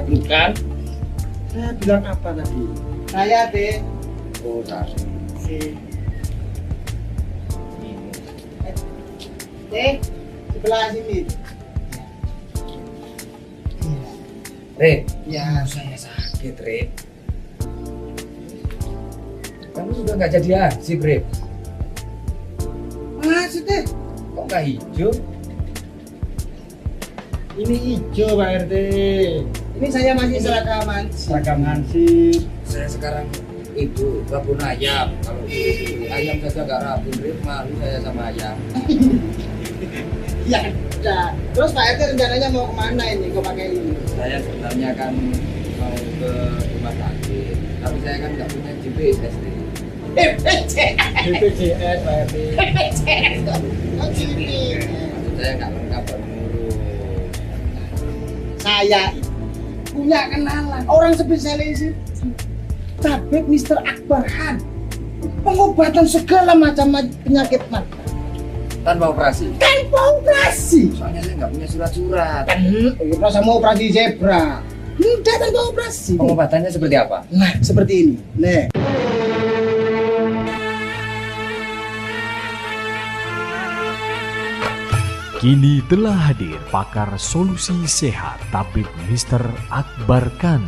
Bukan. Saya bilang apa tadi? Saya deh. Oh, sebelah sini. Rip, ya saya sakit, Rip. Kamu sudah nggak jadi hansip, Rip. Maksudnya? Kok nggak hijau? Ini hijau, Pak RT. Ini saya masih seragam hansip. Saya sekarang itu kebun ayam. Kalau beli ayam saja nggak rabun, Rip. Malu saya sama ayam. Ya udah. Terus Pak RT rencananya mau kemana ini? Kok pakai ini? Saya sebenarnya kan mau ke rumah sakit, tapi saya kan nggak punya GPS nih. BPJS Pak RT. Maksud saya nggak lengkap baru ngurus. Saya punya kenalan orang spesialis Tabib Mr. Akbar Khan. Pengobatan segala macam penyakit mata. Tanpa operasi? Tanpa operasi. Soalnya saya nggak punya surat-surat. Masa mau operasi zebra? Mudah tanpa operasi. Pengobatannya seperti apa? Nah, seperti ini. Nih. Kini telah hadir pakar solusi sehat Tabib Mr. Akbar Khan.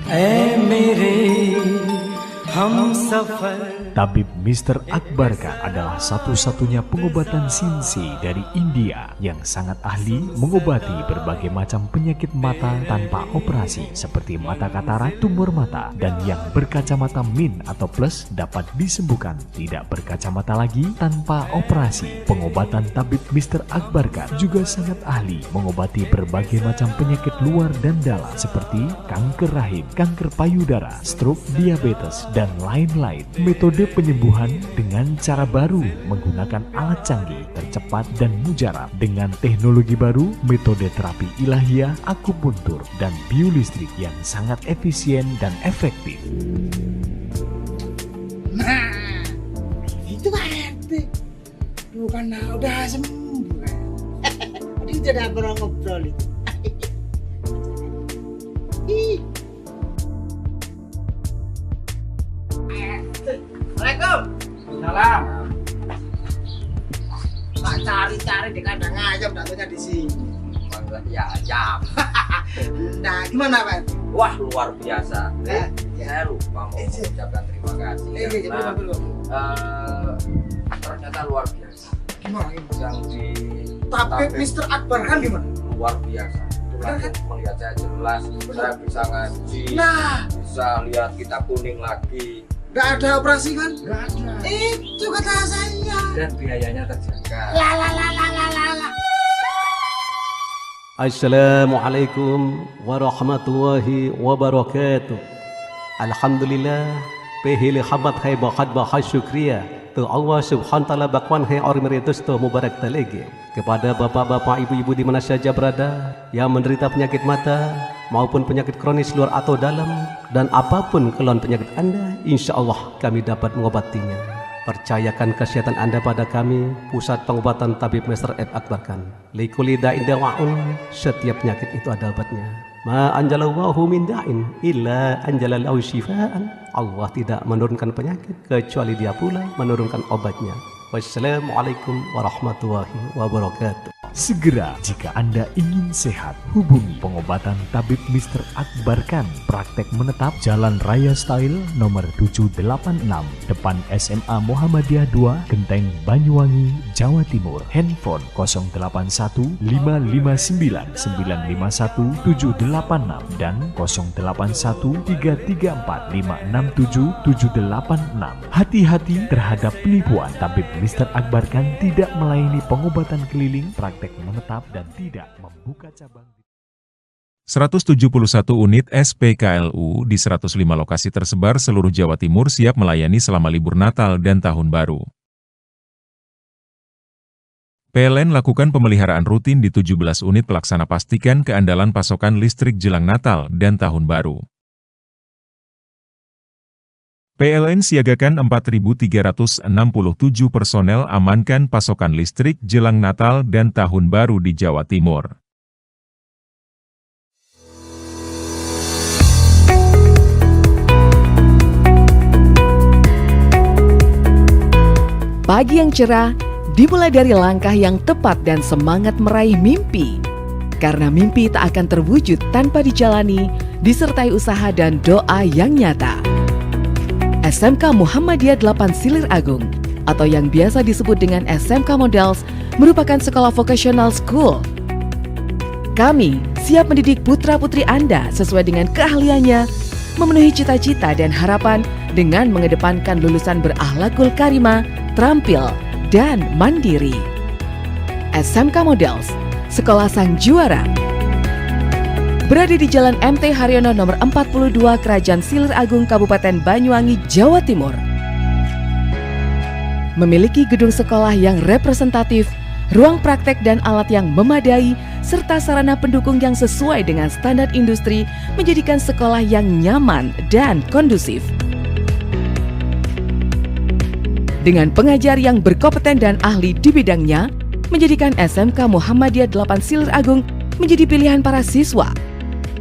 Tabib Mr. Akbar Khan adalah satu-satunya pengobatan Sinsi dari India yang sangat ahli mengobati berbagai macam penyakit mata tanpa operasi seperti mata katarak, tumor mata, dan yang berkacamata min atau plus dapat disembuhkan tidak berkacamata lagi tanpa operasi. Pengobatan Tabib Mr. Akbar Khan juga sangat ahli mengobati berbagai macam penyakit luar dan dalam seperti kanker rahim, kanker payudara, stroke, diabetes, dan lain-lain. Metode penyembuhan dengan cara baru menggunakan alat canggih, tercepat dan mujarab dengan teknologi baru, metode terapi ilahiyah, akupuntur, dan biolistrik yang sangat efisien dan efektif. Nah, itu Pak RT. Bukan udah sembuh. Ini sudah pernah ngobrol itu. Assalamualaikum. Salam. Tak cari-cari di kandang ayam, datanya di sini. Ya ayam. Nah, gimana Pak? Wah, luar biasa. Saya lupa mau mengucapkan terima kasih. Ternyata luar biasa. Gimana? Yang di Tabib Mr. Akbar Khan gimana? Luar biasa. Melihat saya jelas, saya bisa ngaji, bisa lihat kitab kuning lagi. Gak ada operasi kan? Gak ada. Itu kata saya. Dan biayanya terjaga. Assalamualaikum warahmatullahi wabarakatuh. Alhamdulillah, pehili khabat hai bakat bahas syukriya. Tu Allah subhanahu wa ta'ala bakwan hai ormeritus tu mubarak talege. Kepada bapak-bapak, ibu-ibu di mana saja berada yang menderita penyakit mata maupun penyakit kronis luar atau dalam, dan apapun keluhan penyakit Anda, insya Allah kami dapat mengobatinya. Percayakan kesehatan Anda pada kami, Pusat Pengobatan Tabib Mr. Akbar Khan. Likuli da'in dawa'un, setiap penyakit itu ada obatnya. Ma anjalallahu min da'in illa anjalalahu syifaan. Allah tidak menurunkan penyakit kecuali Dia pula menurunkan obatnya. Wassalamualaikum warahmatullahi wabarakatuh. Segera jika Anda ingin sehat, hubungi pengobatan Tabib Mr. Akbar Khan. Praktek menetap Jalan Raya Style nomor 786, depan SMA Muhammadiyah 2, Genteng, Banyuwangi, Jawa Timur. Handphone 081 559 951 786 dan 081 334 567 786. Hati-hati terhadap penipuan. Tabib Mr. Akbar Khan tidak melayani pengobatan keliling, praktek menetap, dan tidak membuka cabang. 171 unit SPKLU di 105 lokasi tersebar seluruh Jawa Timur siap melayani selama libur Natal dan Tahun Baru. PLN lakukan pemeliharaan rutin di 17 unit pelaksana pastikan keandalan pasokan listrik jelang Natal dan Tahun Baru. PLN siagakan 4.367 personel amankan pasokan listrik jelang Natal dan Tahun Baru di Jawa Timur. Pagi yang cerah dimulai dari langkah yang tepat dan semangat meraih mimpi. Karena mimpi tak akan terwujud tanpa dijalani, disertai usaha dan doa yang nyata. SMK Muhammadiyah 8 Silir Agung atau yang biasa disebut dengan SMK Models merupakan sekolah vocational school. Kami siap mendidik putra-putri Anda sesuai dengan keahliannya, memenuhi cita-cita dan harapan dengan mengedepankan lulusan berakhlakul karimah, terampil, dan mandiri. SMK Models, Sekolah Sang Juara. Berada di Jalan MT Haryono nomor 42 Kerajaan Silir Agung Kabupaten Banyuwangi, Jawa Timur. Memiliki gedung sekolah yang representatif, ruang praktek dan alat yang memadai, serta sarana pendukung yang sesuai dengan standar industri menjadikan sekolah yang nyaman dan kondusif. Dengan pengajar yang berkompeten dan ahli di bidangnya, menjadikan SMK Muhammadiyah 8 Silir Agung menjadi pilihan para siswa.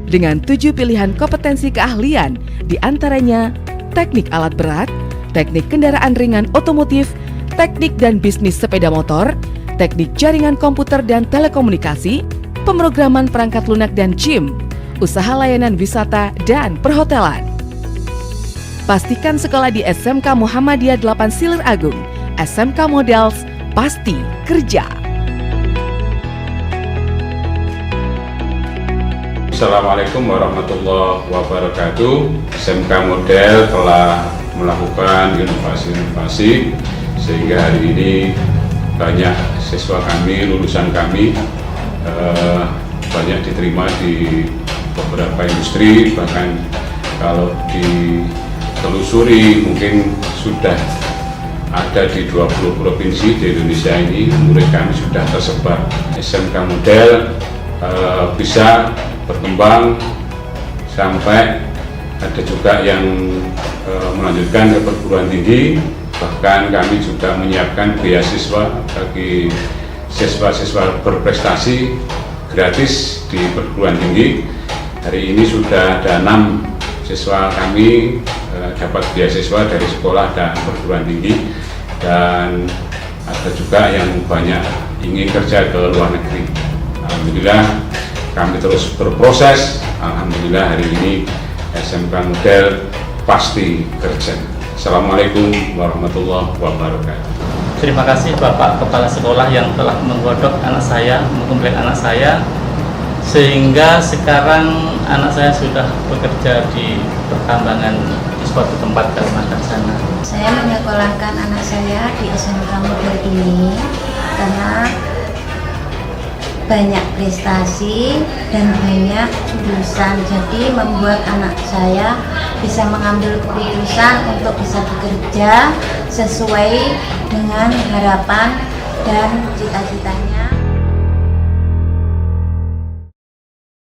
Dengan 7 pilihan kompetensi keahlian, diantaranya teknik alat berat, teknik kendaraan ringan otomotif, teknik dan bisnis sepeda motor, teknik jaringan komputer dan telekomunikasi, pemrograman perangkat lunak dan SIM, usaha layanan wisata dan perhotelan. Pastikan sekolah di SMK Muhammadiyah 8 Silir Agung, SMK Models, pasti kerja. Assalamualaikum warahmatullahi wabarakatuh. SMK Model telah melakukan inovasi-inovasi sehingga hari ini banyak siswa kami, lulusan kami banyak diterima di beberapa industri, bahkan kalau ditelusuri mungkin sudah ada di 20 provinsi di Indonesia ini. Murid kami sudah tersebar. SMK Model bisa berkembang sampai ada juga yang melanjutkan ke perguruan tinggi, bahkan kami juga menyiapkan beasiswa bagi siswa-siswa berprestasi gratis di perguruan tinggi. Hari ini sudah ada 6 siswa kami dapat beasiswa dari sekolah dan perguruan tinggi, dan ada juga yang banyak ingin kerja ke luar negeri. Alhamdulillah kami terus berproses. Alhamdulillah hari ini SMK Model pasti kerja. Assalamualaikum warahmatullahi wabarakatuh. Terima kasih Bapak Kepala Sekolah yang telah menggodok anak saya, menggembleng anak saya, sehingga sekarang anak saya sudah bekerja di pertambangan di suatu tempat Kalimantan sana. Saya menyekolahkan anak saya di SMK Model ini karena banyak prestasi dan banyak jurusan, jadi membuat anak saya bisa mengambil keputusan untuk bisa bekerja sesuai dengan harapan dan cita-citanya.